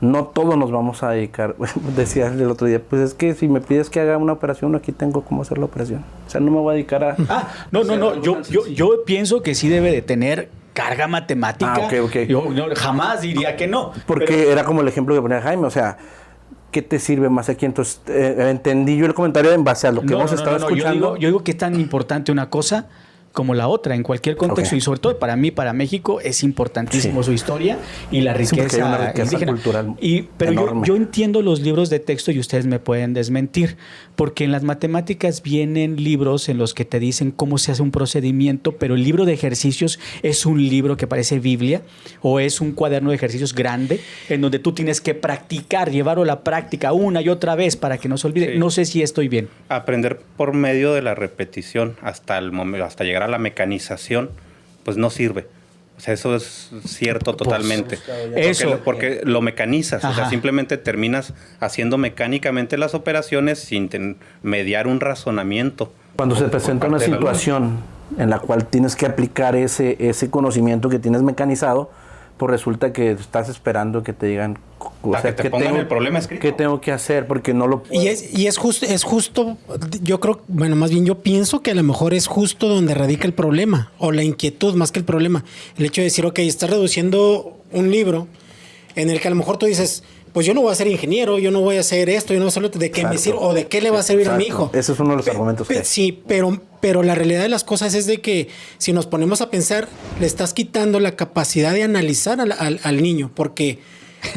no todos nos vamos a dedicar. Decía el otro día, pues es que si me pides que haga una operación, aquí tengo cómo hacer la operación. O sea, no me voy a dedicar a... No. Yo pienso que sí debe de tener carga matemática. Ok. Yo jamás diría que no. Porque era como el ejemplo que ponía Jaime, o sea, ¿qué te sirve más aquí? Entonces, entendí yo el comentario en base a lo que hemos estado escuchando. Yo digo que es tan importante una cosa como la otra, en cualquier contexto. Okay. Y sobre todo para mí, para México, es importantísimo su historia y la riqueza, porque hay una riqueza indígena. cultural Pero enorme. yo entiendo los libros de texto y ustedes me pueden desmentir, porque en las matemáticas vienen libros en los que te dicen cómo se hace un procedimiento, pero el libro de ejercicios es un libro que parece Biblia o es un cuaderno de ejercicios grande en donde tú tienes que practicar, llevarlo a la práctica una y otra vez para que no se olvide. Sí. No sé si estoy bien. Aprender por medio de la repetición hasta el momento, hasta llegar a la mecanización, pues no sirve. O sea, eso es cierto totalmente. Porque lo mecanizas, o sea, simplemente terminas haciendo mecánicamente las operaciones sin mediar un razonamiento. Cuando se presenta una situación en la cual tienes que aplicar ese conocimiento que tienes mecanizado, pues resulta que estás esperando que te digan, o sea, que te pongan el problema escrito. ¿Qué tengo que hacer? Porque no lo puedo. Y es justo, yo creo, bueno, más bien yo pienso que a lo mejor es justo donde radica el problema, o la inquietud más que el problema. El hecho de decir, ok, estás reduciendo un libro en el que a lo mejor tú dices, pues yo no voy a ser ingeniero, yo no voy a hacer esto, yo no voy a hacer lo de qué me sirve, o de qué le va a servir a mi hijo. Ese es uno de los argumentos que hay. Sí, pero la realidad de las cosas es de que si nos ponemos a pensar, le estás quitando la capacidad de analizar al niño, porque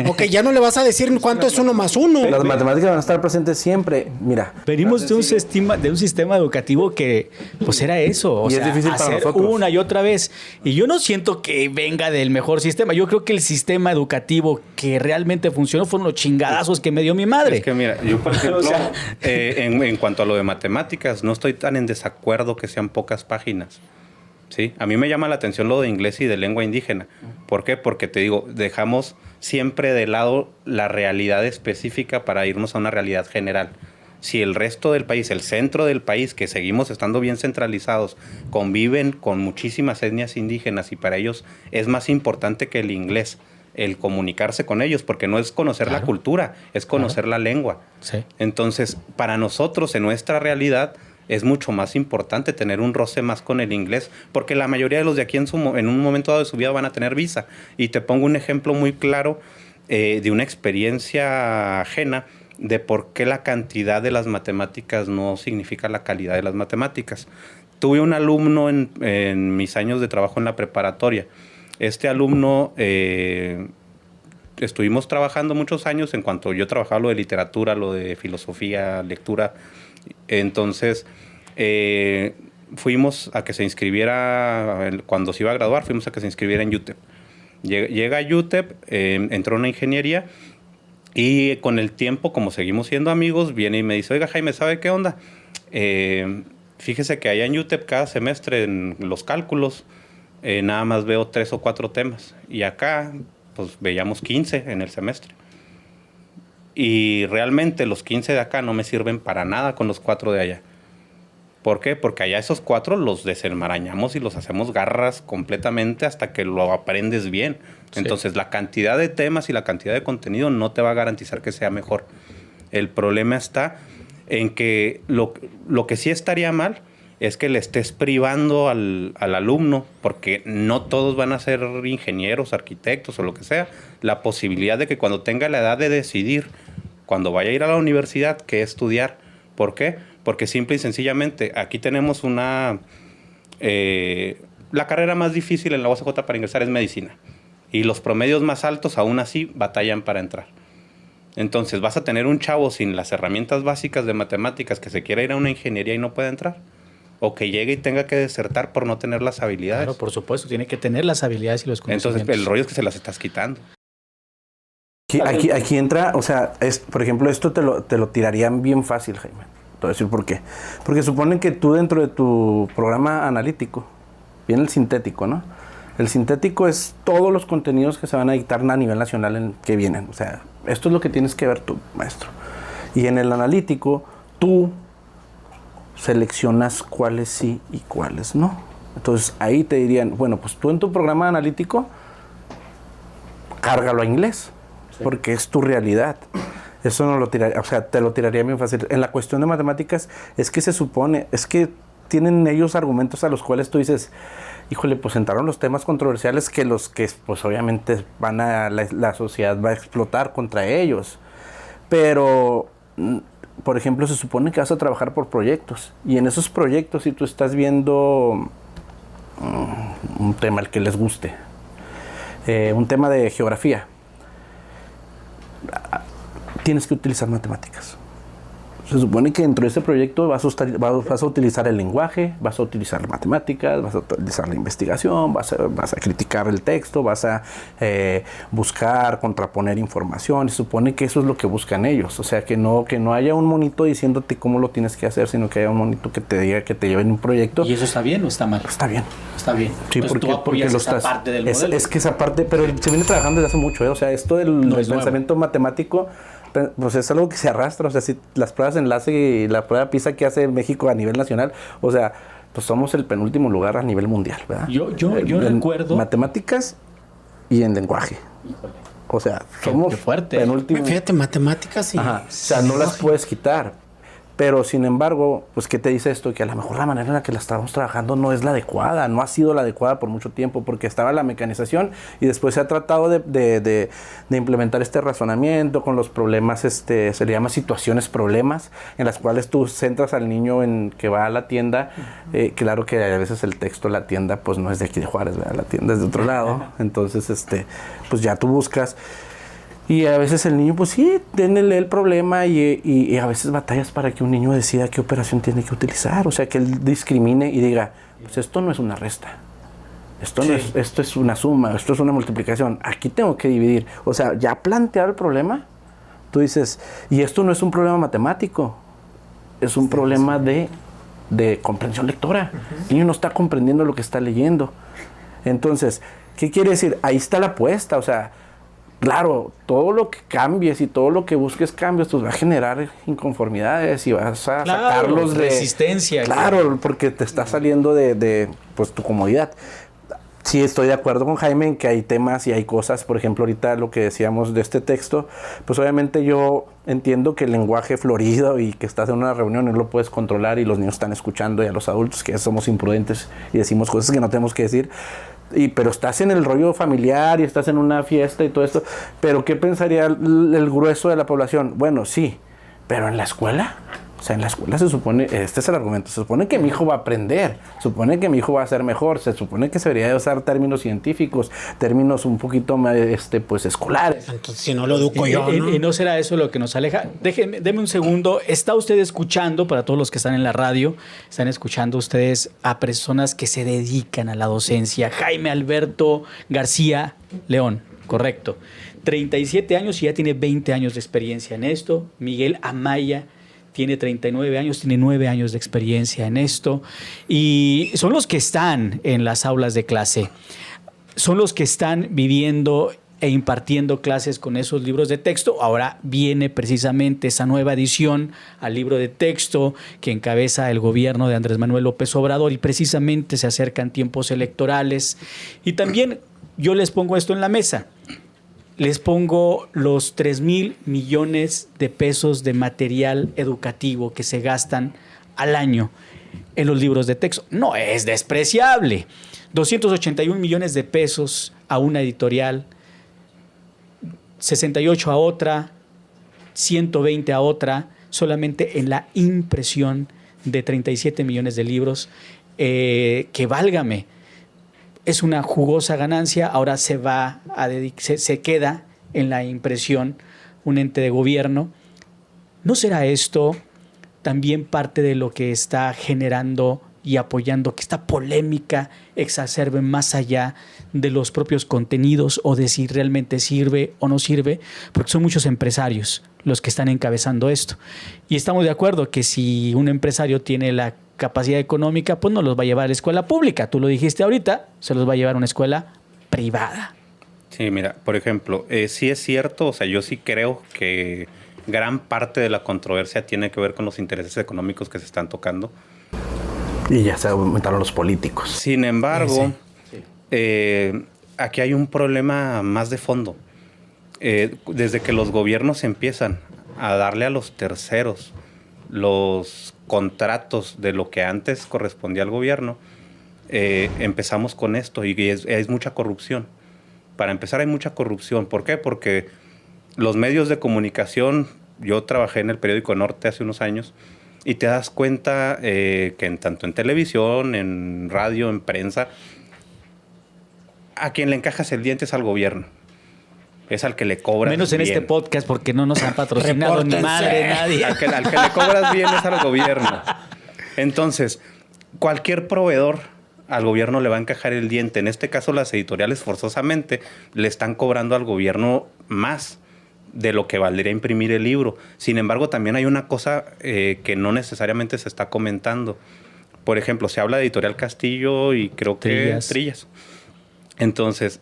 ok, ya no le vas a decir cuánto es 1 más 1. Las matemáticas van a estar presentes siempre. Mira. Venimos de un sistema educativo que pues era eso, o Y sea, es difícil para hacer nosotros. una y otra vez. Y yo no siento que venga del mejor sistema. Yo creo que el sistema educativo que realmente funcionó fueron los chingadazos que me dio mi madre. Es que mira, yo por ejemplo, O sea, en cuanto a lo de matemáticas, no estoy tan en desacuerdo que sean pocas páginas. ¿Sí? A mí me llama la atención lo de inglés y de lengua indígena. ¿Por qué? Porque te digo, dejamos siempre de lado la realidad específica para irnos a una realidad general. Si el resto del país, el centro del país, que seguimos estando bien centralizados, conviven con muchísimas etnias indígenas y para ellos es más importante que el inglés, el comunicarse con ellos, porque no es conocer la cultura, es conocer la lengua. Sí. Entonces, para nosotros, en nuestra realidad, es mucho más importante tener un roce más con el inglés, porque la mayoría de los de aquí en un momento dado de su vida van a tener visa. Y te pongo un ejemplo muy claro de una experiencia ajena de por qué la cantidad de las matemáticas no significa la calidad de las matemáticas. Tuve un alumno en mis años de trabajo en la preparatoria. Este alumno, estuvimos trabajando muchos años en cuanto yo trabajaba lo de literatura, lo de filosofía, lectura. Entonces, fuimos a que se inscribiera, cuando se iba a graduar, fuimos a que se inscribiera en UTEP. Llega a UTEP, entró en una ingeniería y con el tiempo, como seguimos siendo amigos, viene y me dice, oiga Jaime, ¿sabe qué onda? Fíjese que allá en UTEP cada semestre en los cálculos nada más veo 3 o 4 temas y acá pues veíamos 15 en el semestre. Y realmente los 15 de acá no me sirven para nada con los 4 de allá. ¿Por qué? Porque allá esos 4 los desenmarañamos y los hacemos garras completamente hasta que lo aprendes bien. Sí. Entonces, la cantidad de temas y la cantidad de contenido no te va a garantizar que sea mejor. El problema está en que lo que sí estaría mal es que le estés privando al alumno, porque no todos van a ser ingenieros, arquitectos o lo que sea, la posibilidad de que cuando tenga la edad de decidir cuando vaya a ir a la universidad qué estudiar. ¿Por qué? Porque simple y sencillamente aquí tenemos la carrera más difícil en la UACJ para ingresar es medicina. Y los promedios más altos aún así batallan para entrar. Entonces vas a tener un chavo sin las herramientas básicas de matemáticas que se quiera ir a una ingeniería y no pueda entrar. O que llegue y tenga que desertar por no tener las habilidades. Claro, por supuesto, tiene que tener las habilidades y los conocimientos. Entonces el rollo es que se las estás quitando. Aquí entra, o sea, por ejemplo, esto te lo tirarían bien fácil, Jaime. Te voy a decir por qué. Porque suponen que tú dentro de tu programa analítico, viene el sintético, ¿no? El sintético es todos los contenidos que se van a dictar a nivel nacional que vienen. O sea, esto es lo que tienes que ver tú, maestro. Y en el analítico, tú seleccionas cuáles sí y cuáles no. Entonces, ahí te dirían, bueno, pues tú en tu programa analítico, cárgalo a inglés, porque es tu realidad. Eso no lo tiraría, o sea, te lo tiraría bien fácil. En la cuestión de matemáticas, es que se supone, es que tienen ellos argumentos a los cuales tú dices, híjole, pues entraron los temas controversiales que pues obviamente la sociedad va a explotar contra ellos. Pero, por ejemplo, se supone que vas a trabajar por proyectos. Y en esos proyectos, si tú estás viendo un tema al que les guste, un tema de geografía, tienes que utilizar matemáticas. Se supone que dentro de ese proyecto vas a utilizar el lenguaje, vas a utilizar matemáticas, vas a utilizar la investigación, vas a criticar el texto, vas a buscar, contraponer información. Se supone que eso es lo que buscan ellos. O sea, que no haya un monito diciéndote cómo lo tienes que hacer, sino que haya un monito que te diga que te lleve en un proyecto. ¿Y eso está bien o está mal? Está bien. Está bien. Sí, entonces, porque esa parte del modelo. Es que esa parte, pero se viene trabajando desde hace mucho, ¿eh? O sea, esto del pensamiento matemático, pues es algo que se arrastra. O sea, si las pruebas de enlace y la prueba PISA que hace México a nivel nacional, o sea, pues somos el penúltimo lugar a nivel mundial, ¿verdad? Yo recuerdo... Matemáticas y en lenguaje. Híjole. O sea, somos qué fuerte. penúltimo. Fíjate, matemáticas y... Ajá. O sea, no las puedes quitar. Pero, sin embargo, pues, ¿qué te dice esto? Que a lo mejor la manera en la que la estamos trabajando no es la adecuada, no ha sido la adecuada por mucho tiempo, porque estaba la mecanización y después se ha tratado de implementar este razonamiento con los problemas, se le llama situaciones problemas, en las cuales tú centras al niño en que va a la tienda. Claro que a veces el texto de la tienda, pues, no es de aquí de Juárez, ¿verdad? La tienda es de otro lado. Entonces, pues, ya tú buscas. Y a veces el niño, pues sí, tiene el problema y a veces batallas para que un niño decida qué operación tiene que utilizar. O sea, que él discrimine y diga, pues esto no es una resta, esto es una suma, esto es una multiplicación, aquí tengo que dividir. O sea, ya plantear el problema, tú dices, y esto no es un problema matemático, es un problema de comprensión lectora. El niño no está comprendiendo lo que está leyendo. Entonces, ¿qué quiere decir? Ahí está la apuesta, o sea, claro, todo lo que cambies y todo lo que busques cambios, pues va a generar inconformidades y vas a sacarlos de... resistencia. Claro, porque te está saliendo de pues, tu comodidad. Sí, estoy de acuerdo con Jaime en que hay temas y hay cosas, por ejemplo, ahorita lo que decíamos de este texto, pues obviamente yo entiendo que el lenguaje florido y que estás en una reunión no lo puedes controlar y los niños están escuchando y a los adultos que somos imprudentes y decimos cosas que no tenemos que decir. Pero estás en el rollo familiar y estás en una fiesta y todo esto. Pero ¿qué pensaría el grueso de la población? Bueno, sí, pero en la escuela, o sea, en la escuela se supone, este es el argumento, se supone que mi hijo va a aprender, se supone que mi hijo va a ser mejor, se supone que se debería de usar términos científicos, términos un poquito más, pues, escolares. Entonces, si no lo educo yo, ¿no? Y no será eso lo que nos aleja. Deme un segundo. ¿Está usted escuchando, para todos los que están en la radio, están escuchando ustedes a personas que se dedican a la docencia? Jaime Alberto García León, correcto. 37 años y ya tiene 20 años de experiencia en esto. Miguel Amaya tiene 39 años, tiene 9 años de experiencia en esto. Y son los que están en las aulas de clase. Son los que están viviendo e impartiendo clases con esos libros de texto. Ahora viene precisamente esa nueva edición al libro de texto que encabeza el gobierno de Andrés Manuel López Obrador y precisamente se acercan tiempos electorales. Y también yo les pongo esto en la mesa. Les pongo los 3,000 millones de pesos de material educativo que se gastan al año en los libros de texto. No es despreciable. 281 millones de pesos a una editorial, 68 a otra, 120 a otra, solamente en la impresión de 37 millones de libros, que válgame, es una jugosa ganancia. Ahora se queda en la impresión un ente de gobierno. ¿No será esto también parte de lo que está generando y apoyando que esta polémica exacerbe más allá de los propios contenidos o de si realmente sirve o no sirve? Porque son muchos empresarios los que están encabezando esto. Y estamos de acuerdo que si un empresario tiene la capacidad económica, pues no los va a llevar a la escuela pública. Tú lo dijiste ahorita, se los va a llevar a una escuela privada. Sí, mira, por ejemplo, sí es cierto, o sea, yo sí creo que gran parte de la controversia tiene que ver con los intereses económicos que se están tocando. Y ya se aumentaron los políticos. Sin embargo, aquí hay un problema más de fondo. Desde que los gobiernos empiezan a darle a los terceros los contratos de lo que antes correspondía al gobierno, empezamos con esto y es mucha corrupción. Para empezar, hay mucha corrupción. ¿Por qué? Porque los medios de comunicación, yo trabajé en el periódico Norte hace unos años, y te das cuenta que tanto en televisión, en radio, en prensa, a quien le encajas el diente es al gobierno. Es al que le cobras menos en bien. este podcast, porque no nos han patrocinado ni madre, nadie. Al que le cobras bien es al gobierno. Entonces, cualquier proveedor al gobierno le va a encajar el diente. En este caso, las editoriales forzosamente le están cobrando al gobierno más de lo que valdría imprimir el libro. Sin embargo, también hay una cosa que no necesariamente se está comentando. Por ejemplo, se habla de Editorial Castillo y creo que Trillas. Entonces,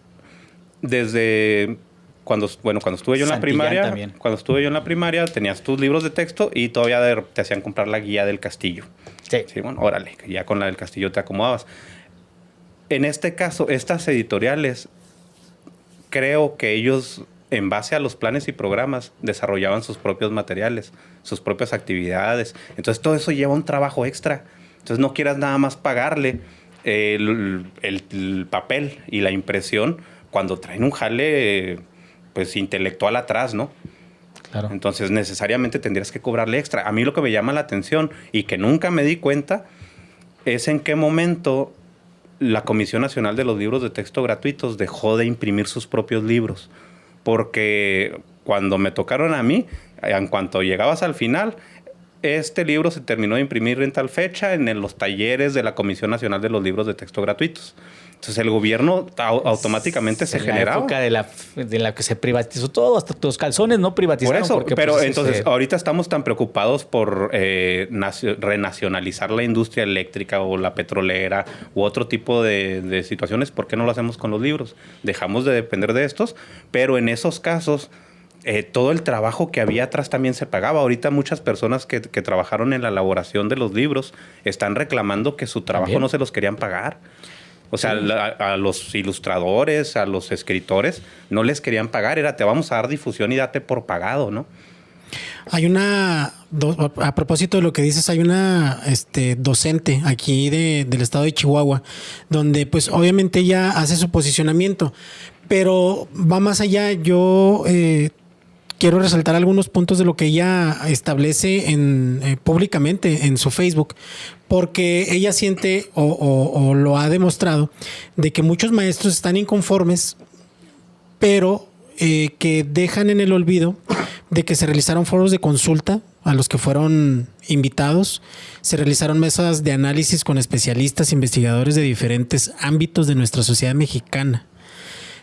desde cuando estuve yo en la primaria, tenías tus libros de texto y todavía te hacían comprar la guía del Castillo. Sí, bueno, órale, ya con la del Castillo te acomodabas. En este caso, estas editoriales, creo que ellos, en base a los planes y programas, desarrollaban sus propios materiales, sus propias actividades. Entonces, todo eso lleva un trabajo extra. Entonces, no quieras nada más pagarle el papel y la impresión cuando traen un jale pues intelectual atrás, ¿no? Claro. Entonces, necesariamente tendrías que cobrarle extra. A mí lo que me llama la atención y que nunca me di cuenta es en qué momento la Comisión Nacional de los Libros de Texto Gratuitos dejó de imprimir sus propios libros. Porque cuando me tocaron a mí, en cuanto llegabas al final, este libro se terminó de imprimir en tal fecha en los talleres de la Comisión Nacional de los Libros de Texto Gratuitos. Entonces el gobierno automáticamente se generaba. En la época de la que se privatizó todo, hasta los calzones no privatizaron. Por eso, pero pues, entonces ahorita estamos tan preocupados por renacionalizar la industria eléctrica o la petrolera u otro tipo de situaciones. ¿Por qué no lo hacemos con los libros? Dejamos de depender de estos, pero en esos casos todo el trabajo que había atrás también se pagaba. Ahorita muchas personas que trabajaron en la elaboración de los libros están reclamando que su trabajo no se los querían pagar. O sea, a los ilustradores, a los escritores, no les querían pagar. Era, te vamos a dar difusión y date por pagado, ¿no? Hay a propósito de lo que dices, hay una docente aquí del estado de Chihuahua, donde pues obviamente ella hace su posicionamiento, pero va más allá. Yo quiero resaltar algunos puntos de lo que ella establece públicamente en su Facebook, porque ella siente o lo ha demostrado de que muchos maestros están inconformes, pero que dejan en el olvido de que se realizaron foros de consulta a los que fueron invitados, se realizaron mesas de análisis con especialistas, investigadores de diferentes ámbitos de nuestra sociedad mexicana.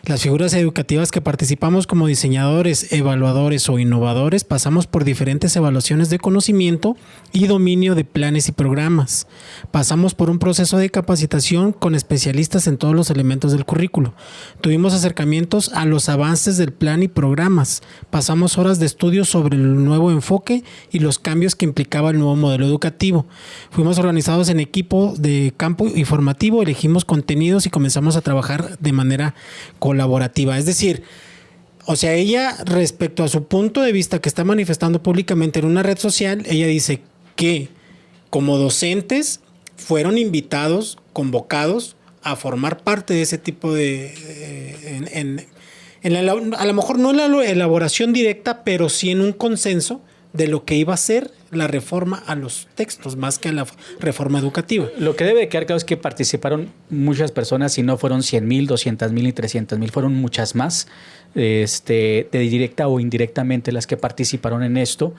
Las figuras educativas que participamos como diseñadores, evaluadores o innovadores pasamos por diferentes evaluaciones de conocimiento y dominio de planes y programas. Pasamos por un proceso de capacitación con especialistas en todos los elementos del currículo. Tuvimos acercamientos a los avances del plan y programas. Pasamos horas de estudio sobre el nuevo enfoque y los cambios que implicaba el nuevo modelo educativo. Fuimos organizados en equipo de campo informativo, elegimos contenidos y comenzamos a trabajar de manera colaborativa. Es decir, o sea, ella, respecto a su punto de vista que está manifestando públicamente en una red social, ella dice que como docentes fueron invitados, convocados a formar parte de ese tipo de a lo mejor no en la elaboración directa, pero sí en un consenso de lo que iba a ser la reforma a los textos, más que a la reforma educativa. Lo que debe quedar claro es que participaron muchas personas y no fueron 100,000, 200,000 y 300,000, fueron muchas más, de directa o indirectamente las que participaron en esto.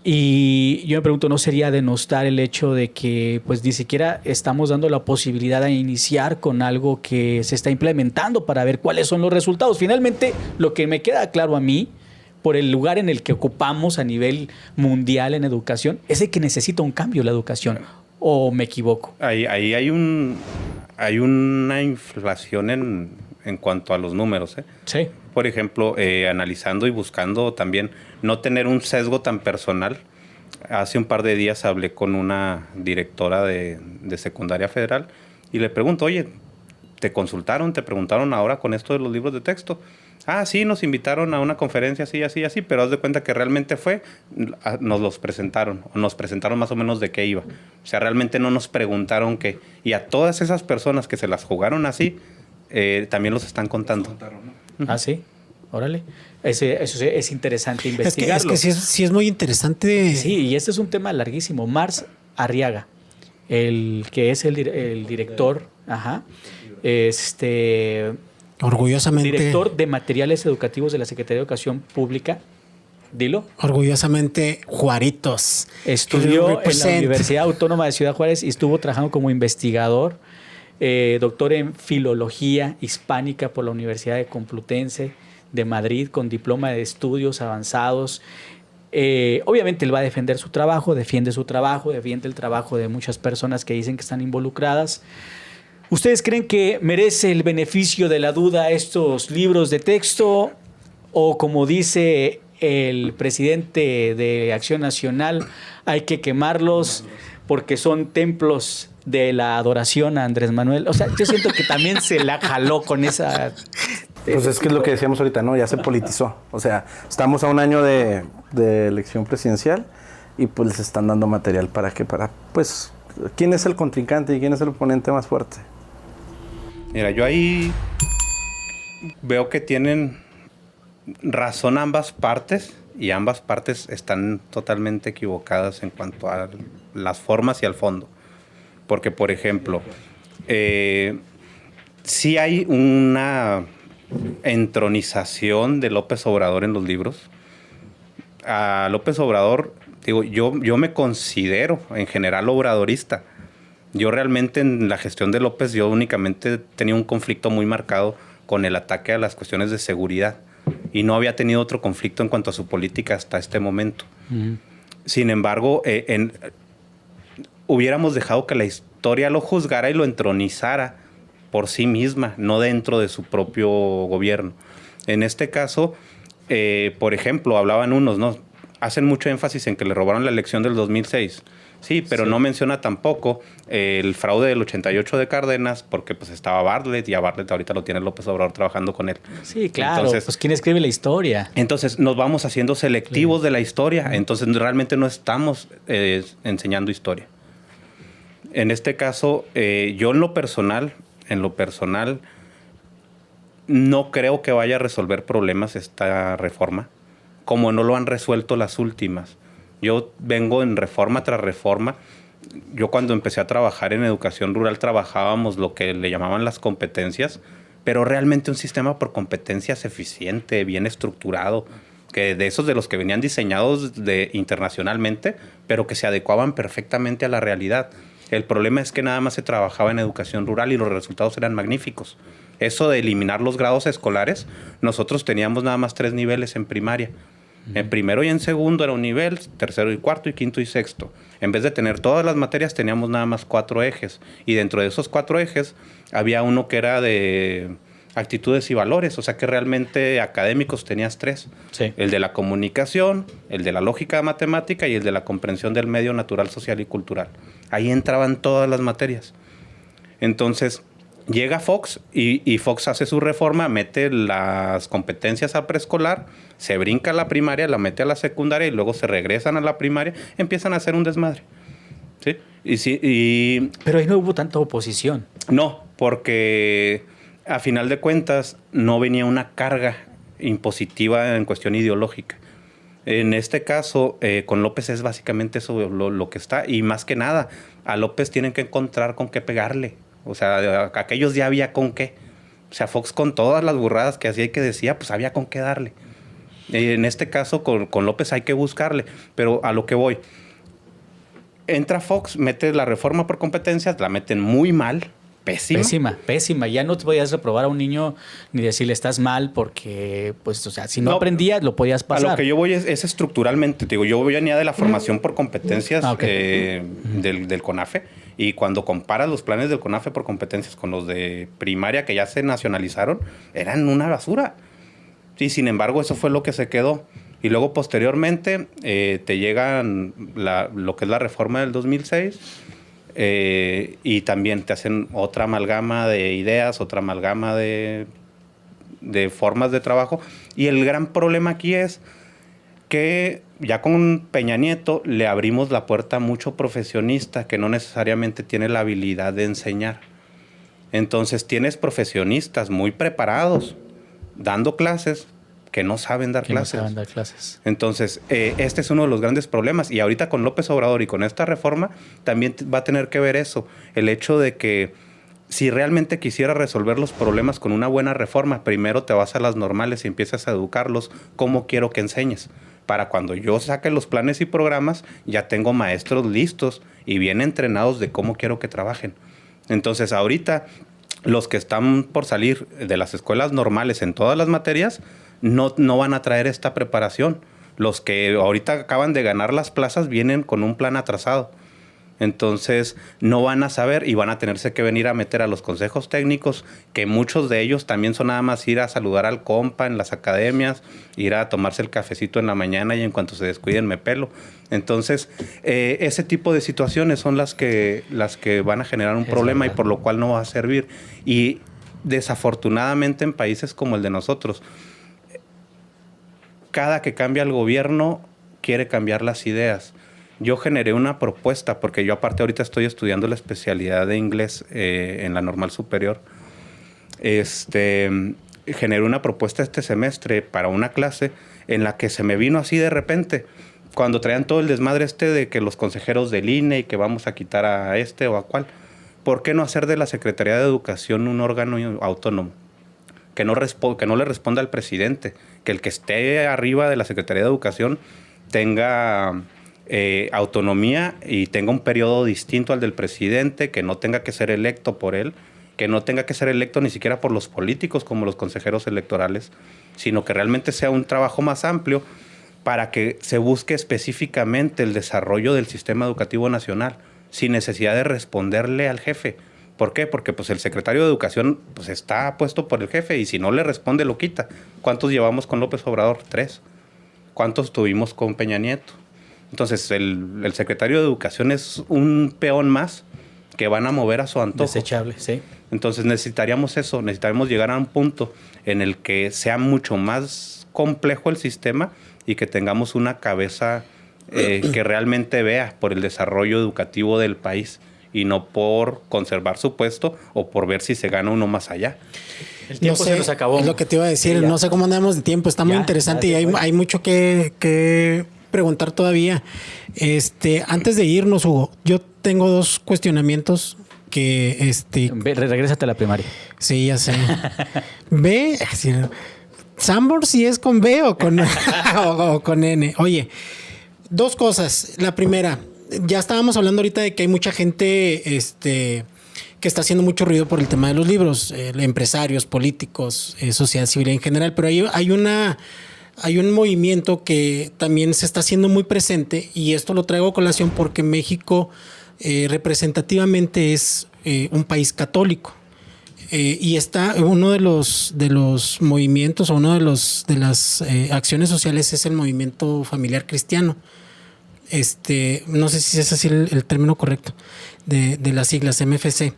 Y yo me pregunto, ¿no sería denostar el hecho de que pues ni siquiera estamos dando la posibilidad de iniciar con algo que se está implementando para ver cuáles son los resultados? Finalmente, lo que me queda claro a mí, por el lugar en el que ocupamos a nivel mundial en educación, es de que necesita un cambio la educación. ¿O me equivoco? Ahí hay una inflación en cuanto a los números, ¿eh? Sí. Por ejemplo, analizando y buscando también no tener un sesgo tan personal. Hace un par de días hablé con una directora de secundaria federal y le pregunto, oye, ¿te consultaron, te preguntaron ahora con esto de los libros de texto? Ah, sí, nos invitaron a una conferencia así, pero haz de cuenta que realmente nos los presentaron, o nos presentaron más o menos de qué iba. O sea, realmente no nos preguntaron qué. Y a todas esas personas que se las jugaron así, también los están contando. Ah, sí, órale. Eso es interesante investigarlo. Es que sí es muy interesante. Sí, y este es un tema larguísimo. Mars Arriaga, el que es el director, Orgullosamente. Director de Materiales Educativos de la Secretaría de Educación Pública. Dilo. Orgullosamente Juaritos. Estudió en la Universidad Autónoma de Ciudad Juárez y estuvo trabajando como investigador, doctor en Filología Hispánica por la Universidad de Complutense de Madrid, con diploma de estudios avanzados. Obviamente él va a defender su trabajo, defiende el trabajo de muchas personas que dicen que están involucradas. ¿Ustedes creen que merece el beneficio de la duda estos libros de texto? O como dice el presidente de Acción Nacional, hay que quemarlos porque son templos de la adoración a Andrés Manuel. O sea, yo siento que también se la jaló con esa... Pues es que es lo que decíamos ahorita, ¿no? Ya se politizó. O sea, estamos a un año de elección presidencial y pues les están dando material pues, ¿quién es el contrincante y quién es el oponente más fuerte? Mira, yo ahí veo que tienen razón ambas partes y ambas partes están totalmente equivocadas en cuanto a las formas y al fondo. Porque, por ejemplo, sí hay una entronización de López Obrador en los libros. A López Obrador, digo, yo me considero en general obradorista. Yo realmente en la gestión de López yo únicamente tenía un conflicto muy marcado con el ataque a las cuestiones de seguridad y no había tenido otro conflicto en cuanto a su política hasta este momento. Sin embargo, hubiéramos dejado que la historia lo juzgara y lo entronizara por sí misma, no dentro de su propio gobierno. En este caso, por ejemplo, hablaban unos, ¿no? Hacen mucho énfasis en que le robaron la elección del 2006. Sí, pero no menciona tampoco el fraude del 88 de Cárdenas, porque pues estaba Bartlett y a Bartlett ahorita lo tiene López Obrador trabajando con él. Sí, claro, entonces, pues ¿quién escribe la historia? Entonces nos vamos haciendo selectivos de la historia, entonces realmente no estamos enseñando historia. En este caso, yo en lo personal, no creo que vaya a resolver problemas esta reforma, como no lo han resuelto las últimas. Yo vengo en reforma tras reforma. Yo cuando empecé a trabajar en educación rural trabajábamos lo que le llamaban las competencias, pero realmente un sistema por competencias eficiente, bien estructurado, que de esos de los que venían diseñados internacionalmente, pero que se adecuaban perfectamente a la realidad. El problema es que nada más se trabajaba en educación rural y los resultados eran magníficos. Eso de eliminar los grados escolares, nosotros teníamos nada más 3 niveles en primaria. En primero y en segundo era un nivel, tercero y cuarto y quinto y sexto. En vez de tener todas las materias, teníamos nada más 4 ejes. Y dentro de esos 4 ejes había uno que era de actitudes y valores. O sea que realmente académicos tenías 3. Sí. El de la comunicación, el de la lógica matemática y el de la comprensión del medio natural, social y cultural. Ahí entraban todas las materias. Entonces llega Fox y Fox hace su reforma, mete las competencias a preescolar, se brinca a la primaria, la mete a la secundaria y luego se regresan a la primaria, empiezan a hacer un desmadre. ¿Sí? Pero ahí no hubo tanta oposición. No, porque a final de cuentas no venía una carga impositiva en cuestión ideológica. En este caso, con López es básicamente eso lo que está. Y más que nada, a López tienen que encontrar con qué pegarle. O sea, a aquellos ya había con qué. O sea, Fox con todas las burradas que hacía y que decía, pues había con qué darle. En este caso, con López hay que buscarle. Pero a lo que voy. Entra Fox, mete la reforma por competencias, la meten muy mal. Pésima. Ya no te podías reprobar a un niño ni decirle estás mal porque, pues, o sea, si no aprendías, lo podías pasar. A lo que yo voy es estructuralmente. Te digo, yo venía de la formación por competencias del CONAFE, y cuando comparas los planes del CONAFE por competencias con los de primaria que ya se nacionalizaron, eran una basura. Y sin embargo, eso fue lo que se quedó. Y luego, posteriormente, te llegan lo que es la reforma del 2006. Y también te hacen otra amalgama de ideas, otra amalgama de formas de trabajo. Y el gran problema aquí es que ya con Peña Nieto le abrimos la puerta a mucho profesionista que no necesariamente tiene la habilidad de enseñar. Entonces tienes profesionistas muy preparados dando clases que no saben dar clases. Entonces, este es uno de los grandes problemas. Y ahorita con López Obrador y con esta reforma también va a tener que ver eso. El hecho de que si realmente quisiera resolver los problemas con una buena reforma, primero te vas a las normales y empiezas a educarlos cómo quiero que enseñes. Para cuando yo saque los planes y programas, ya tengo maestros listos y bien entrenados de cómo quiero que trabajen. Entonces, ahorita, los que están por salir de las escuelas normales en todas las materias, no van a traer esta preparación. Los que ahorita acaban de ganar las plazas vienen con un plan atrasado. Entonces no van a saber y van a tenerse que venir a meter a los consejos técnicos, que muchos de ellos también son nada más ir a saludar al compa en las academias, ir a tomarse el cafecito en la mañana y en cuanto se descuiden me pelo. Entonces ese tipo de situaciones son las que van a generar un problema, y por lo cual no va a servir. Y desafortunadamente en países como el de nosotros, cada que cambia el gobierno quiere cambiar las ideas. Yo generé una propuesta, porque yo aparte ahorita estoy estudiando la especialidad de inglés en la Normal Superior. Generé una propuesta este semestre para una clase en la que se me vino así de repente, cuando traían todo el desmadre de que los consejeros del INE y que vamos a quitar a este o a cual. ¿Por qué no hacer de la Secretaría de Educación un órgano autónomo? Que no le responda al presidente, que el que esté arriba de la Secretaría de Educación tenga autonomía y tenga un periodo distinto al del presidente, que no tenga que ser electo por él, que no tenga que ser electo ni siquiera por los políticos como los consejeros electorales, sino que realmente sea un trabajo más amplio para que se busque específicamente el desarrollo del sistema educativo nacional, sin necesidad de responderle al jefe. ¿Por qué? Porque pues el secretario de Educación pues está puesto por el jefe y si no le responde lo quita. ¿Cuántos llevamos con López Obrador? 3. ¿Cuántos tuvimos con Peña Nieto? Entonces el secretario de Educación es un peón más que van a mover a su antojo. Desechable, sí. Entonces necesitaríamos eso, necesitaríamos llegar a un punto en el que sea mucho más complejo el sistema y que tengamos una cabeza que realmente vea por el desarrollo educativo del país, y no por conservar su puesto o por ver si se gana uno más allá. El tiempo se nos acabó. Es lo que te iba a decir. Sí, no sé cómo andamos de tiempo. Está muy interesante y hay mucho que preguntar todavía. Antes de irnos, Hugo, yo tengo 2 cuestionamientos que... Regrésate a la primaria. Sí, ya sé. B, Sanborns, si es con B o con, o con N. Oye, 2 cosas. La primera... Ya estábamos hablando ahorita de que hay mucha gente que está haciendo mucho ruido por el tema de los libros, empresarios, políticos, sociedad civil en general, pero hay un movimiento que también se está haciendo muy presente, y esto lo traigo a colación porque México representativamente es un país católico. Y está uno de los movimientos, o uno de las acciones sociales, es el movimiento familiar cristiano. No sé si es así el término correcto de las siglas MFC.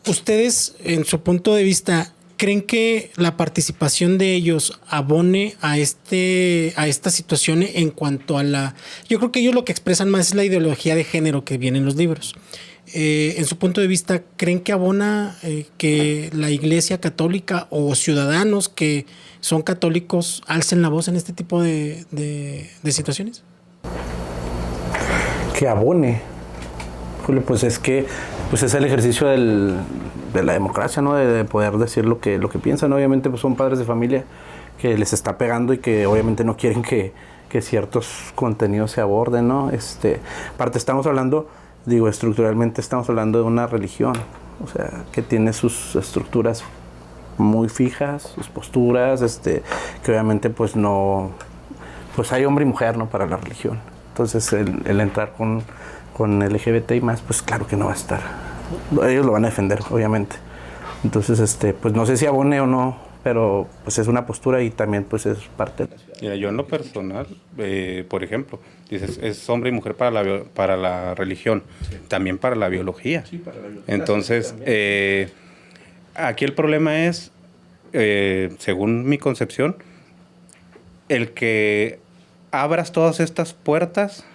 Ustedes, en su punto de vista, ¿creen que la participación de ellos abone a esta situación en cuanto a yo creo que ellos lo que expresan más es la ideología de género que viene en los libros. en su punto de vista, ¿creen que abona que la Iglesia Católica o ciudadanos que son católicos alcen la voz en este tipo de situaciones? Que abone. Julio, pues es que pues es el ejercicio de la democracia, ¿no? De poder decir lo que piensan. Obviamente pues son padres de familia que les está pegando y que obviamente no quieren que ciertos contenidos se aborden, ¿no? Aparte estamos hablando, estructuralmente estamos hablando de una religión, o sea, que tiene sus estructuras muy fijas, sus posturas, que obviamente pues no, pues hay hombre y mujer, ¿no? Para la religión. Entonces el entrar con LGBT y más, pues claro que no va a estar. Ellos lo van a defender, obviamente. Entonces, pues no sé si abone o no, pero pues es una postura y también pues es parte de la ciudad. Mira, yo en lo personal, por ejemplo, dices, es hombre y mujer para la religión, sí. También para la biología. Sí, para la biología. Entonces, aquí el problema es, según mi concepción, el que abras todas estas puertas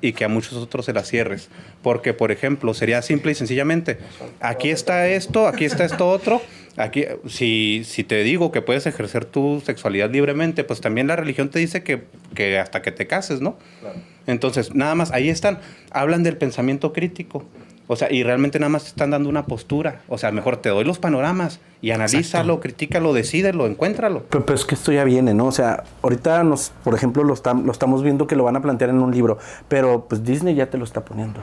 y que a muchos otros se las cierres. Porque, por ejemplo, sería simple y sencillamente, aquí está esto otro. Aquí, si te digo que puedes ejercer tu sexualidad libremente, pues también la religión te dice que hasta que te cases, ¿no? Claro. Entonces, nada más, ahí están. Hablan del pensamiento crítico. O sea, y realmente nada más te están dando una postura. O sea, mejor te doy los panoramas y analízalo, critícalo, decídelo, encuéntralo. Pero es que esto ya viene, ¿no? O sea, ahorita por ejemplo, lo estamos viendo que lo van a plantear en un libro, pero pues Disney ya te lo está poniendo.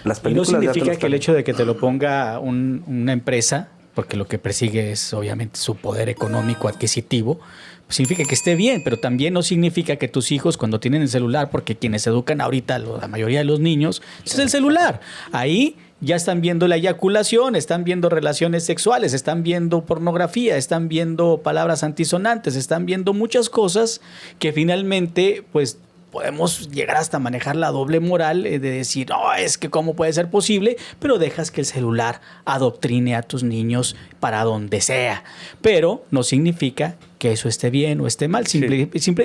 Las películas. Y no significa que el hecho de que te lo ponga una empresa, porque lo que persigue es obviamente su poder económico adquisitivo, pues significa que esté bien, pero también no significa que tus hijos cuando tienen el celular, porque quienes educan ahorita, la mayoría de los niños, es el celular. Ahí ya están viendo la eyaculación, están viendo relaciones sexuales, están viendo pornografía, están viendo palabras antisonantes, están viendo muchas cosas que finalmente pues podemos llegar hasta manejar la doble moral de decir, no, es que cómo puede ser posible, pero dejas que el celular adoctrine a tus niños para donde sea. Pero no significa que eso esté bien o esté mal.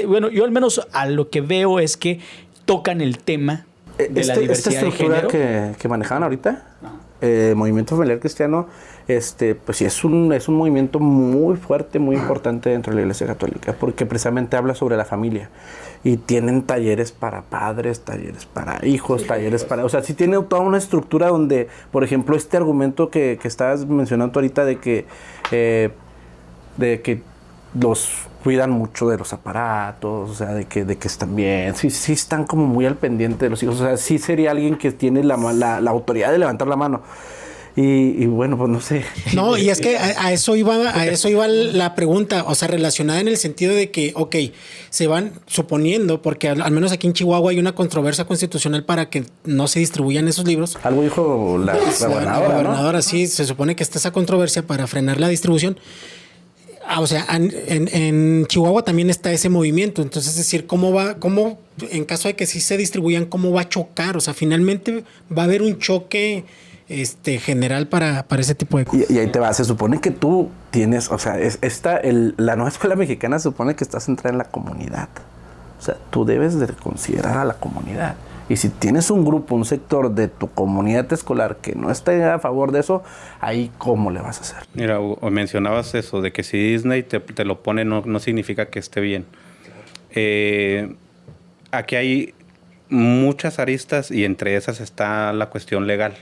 Bueno, yo al menos a lo que veo es que tocan el tema de la diversidad de género. Esta estructura que manejaban ahorita, Movimiento Familiar Cristiano, pues sí, es un movimiento muy fuerte, muy importante dentro de la Iglesia Católica, porque precisamente habla sobre la familia. Y tienen talleres para padres, talleres para hijos, talleres para... O sea, sí tiene toda una estructura donde, por ejemplo, este argumento que estabas mencionando ahorita de que los cuidan mucho de los aparatos, o sea, de que están bien, sí están como muy al pendiente de los hijos, o sea, sí sería alguien que tiene la autoridad de levantar la mano. Y bueno, pues no sé. No, y es que a eso iba la pregunta, o sea, relacionada en el sentido de que, ok, se van suponiendo, porque al menos aquí en Chihuahua hay una controversia constitucional para que no se distribuyan esos libros. Algo dijo la gobernadora, ¿no? Sí, se supone que está esa controversia para frenar la distribución. O sea, en Chihuahua también está ese movimiento. Entonces, es decir, ¿cómo en caso de que sí se distribuyan, cómo va a chocar? O sea, finalmente va a haber un choque general para ese tipo de cosas. Y ahí te va, se supone que tú tienes, o sea, la nueva escuela mexicana se supone que estás centrada en la comunidad. O sea, tú debes de considerar a la comunidad. Y si tienes un grupo, un sector de tu comunidad escolar que no está a favor de eso, ahí ¿cómo le vas a hacer? Mira, mencionabas eso, de que si Disney te lo pone no significa que esté bien. Aquí hay muchas aristas y entre esas está la cuestión legal,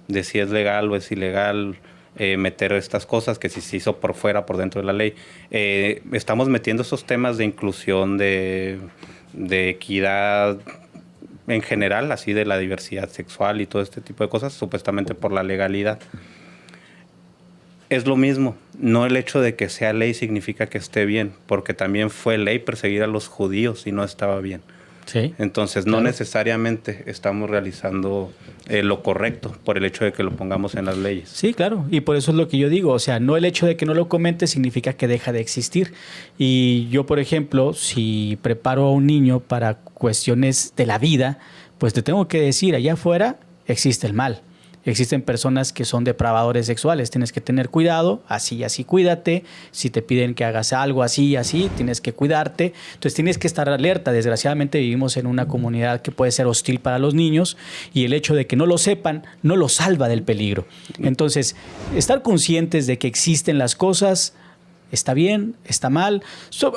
de si es legal o es ilegal meter estas cosas, que si se hizo por fuera, por dentro de la ley. Estamos metiendo esos temas de inclusión, de equidad en general, así de la diversidad sexual y todo este tipo de cosas, supuestamente por la legalidad. Es lo mismo, no el hecho de que sea ley significa que esté bien, porque también fue ley perseguir a los judíos y no estaba bien. Sí. Entonces, claro, no necesariamente estamos realizando lo correcto por el hecho de que lo pongamos en las leyes. Sí, claro, y por eso es lo que yo digo, o sea, no el hecho de que no lo comente significa que deja de existir. Y yo, por ejemplo, si preparo a un niño para cuestiones de la vida, pues te tengo que decir, allá afuera existe el mal. Existen personas que son depravadores sexuales. Tienes que tener cuidado, así y así cuídate. Si te piden que hagas algo así y así, tienes que cuidarte. Entonces tienes que estar alerta. Desgraciadamente vivimos en una comunidad que puede ser hostil para los niños y el hecho de que no lo sepan no los salva del peligro. Entonces, estar conscientes de que existen las cosas, está bien, está mal.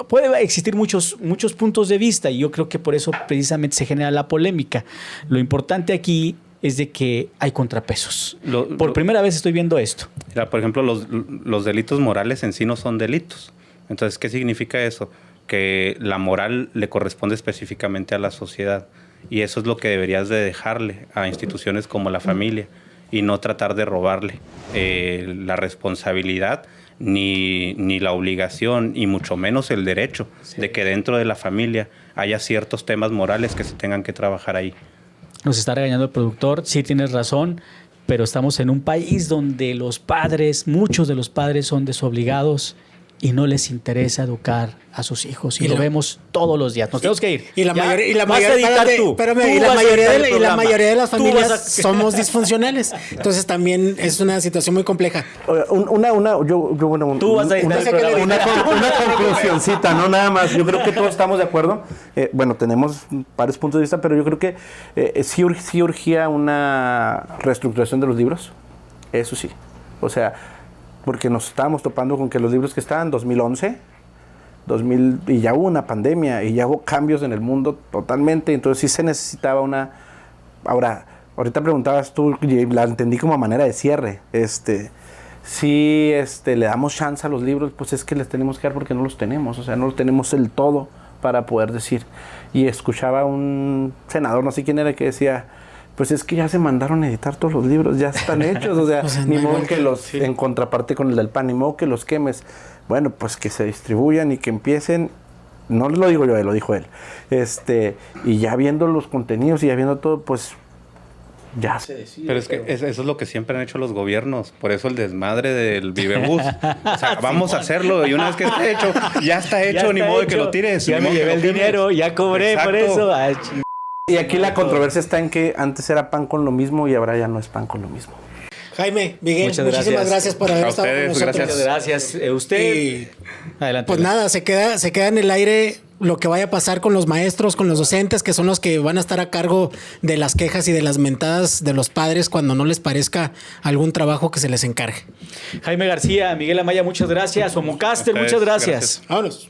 Puede existir muchos puntos de vista y yo creo que por eso precisamente se genera la polémica. Lo importante aquí es de que hay contrapesos. Por primera vez estoy viendo esto. Mira, por ejemplo, los delitos morales en sí no son delitos. Entonces, ¿qué significa eso? Que la moral le corresponde específicamente a la sociedad. Y eso es lo que deberías de dejarle a instituciones como la familia y no tratar de robarle la responsabilidad ni la obligación y mucho menos el derecho de que dentro de la familia haya ciertos temas morales que se tengan que trabajar ahí. Nos está regañando el productor, sí tienes razón, pero estamos en un país donde los padres, muchos de los padres son desobligados y no les interesa educar a sus hijos. Y lo vemos todos los días. Nos tenemos que ir. Y la mayoría de las familias somos disfuncionales. Entonces también es una situación muy compleja. Una conclusioncita, no nada más. Yo creo que todos estamos de acuerdo. Bueno, tenemos varios puntos de vista, pero yo creo que sí urgía una reestructuración de los libros. Eso sí. O sea, porque nos estábamos topando con que los libros que estaban en 2011, y ya hubo una pandemia y ya hubo cambios en el mundo totalmente, entonces sí se necesitaba una... Ahora, ahorita preguntabas tú, y la entendí como manera de cierre, si le damos chance a los libros, pues es que les tenemos que dar porque no los tenemos, o sea, no los tenemos el todo para poder decir. Y escuchaba un senador, no sé quién era, que decía... Pues es que ya se mandaron a editar todos los libros, ya están hechos, o sea, ni modo que los, en contraparte con el del PAN, ni modo que los quemes. Bueno, pues que se distribuyan y que empiecen, no lo digo yo, lo dijo él, y ya viendo los contenidos y ya viendo todo, pues ya se decide. Pero es que eso es lo que siempre han hecho los gobiernos, por eso el desmadre del Vivebus. O sea, vamos a hacerlo y una vez que esté hecho, ya está hecho, ni modo de que lo tires. Ya me llevé el dinero, ya cobré. Exacto. Por eso. Y aquí la controversia está en que antes era pan con lo mismo y ahora ya no es pan con lo mismo. Jaime, Miguel, muchísimas gracias por haber estado con nosotros. Muchas gracias. Usted. Adelante. Pues nada, se queda en el aire lo que vaya a pasar con los maestros, con los docentes, que son los que van a estar a cargo de las quejas y de las mentadas de los padres cuando no les parezca algún trabajo que se les encargue. Jaime García, Miguel Amaya, muchas gracias. Omocaster, muchas gracias. Vámonos.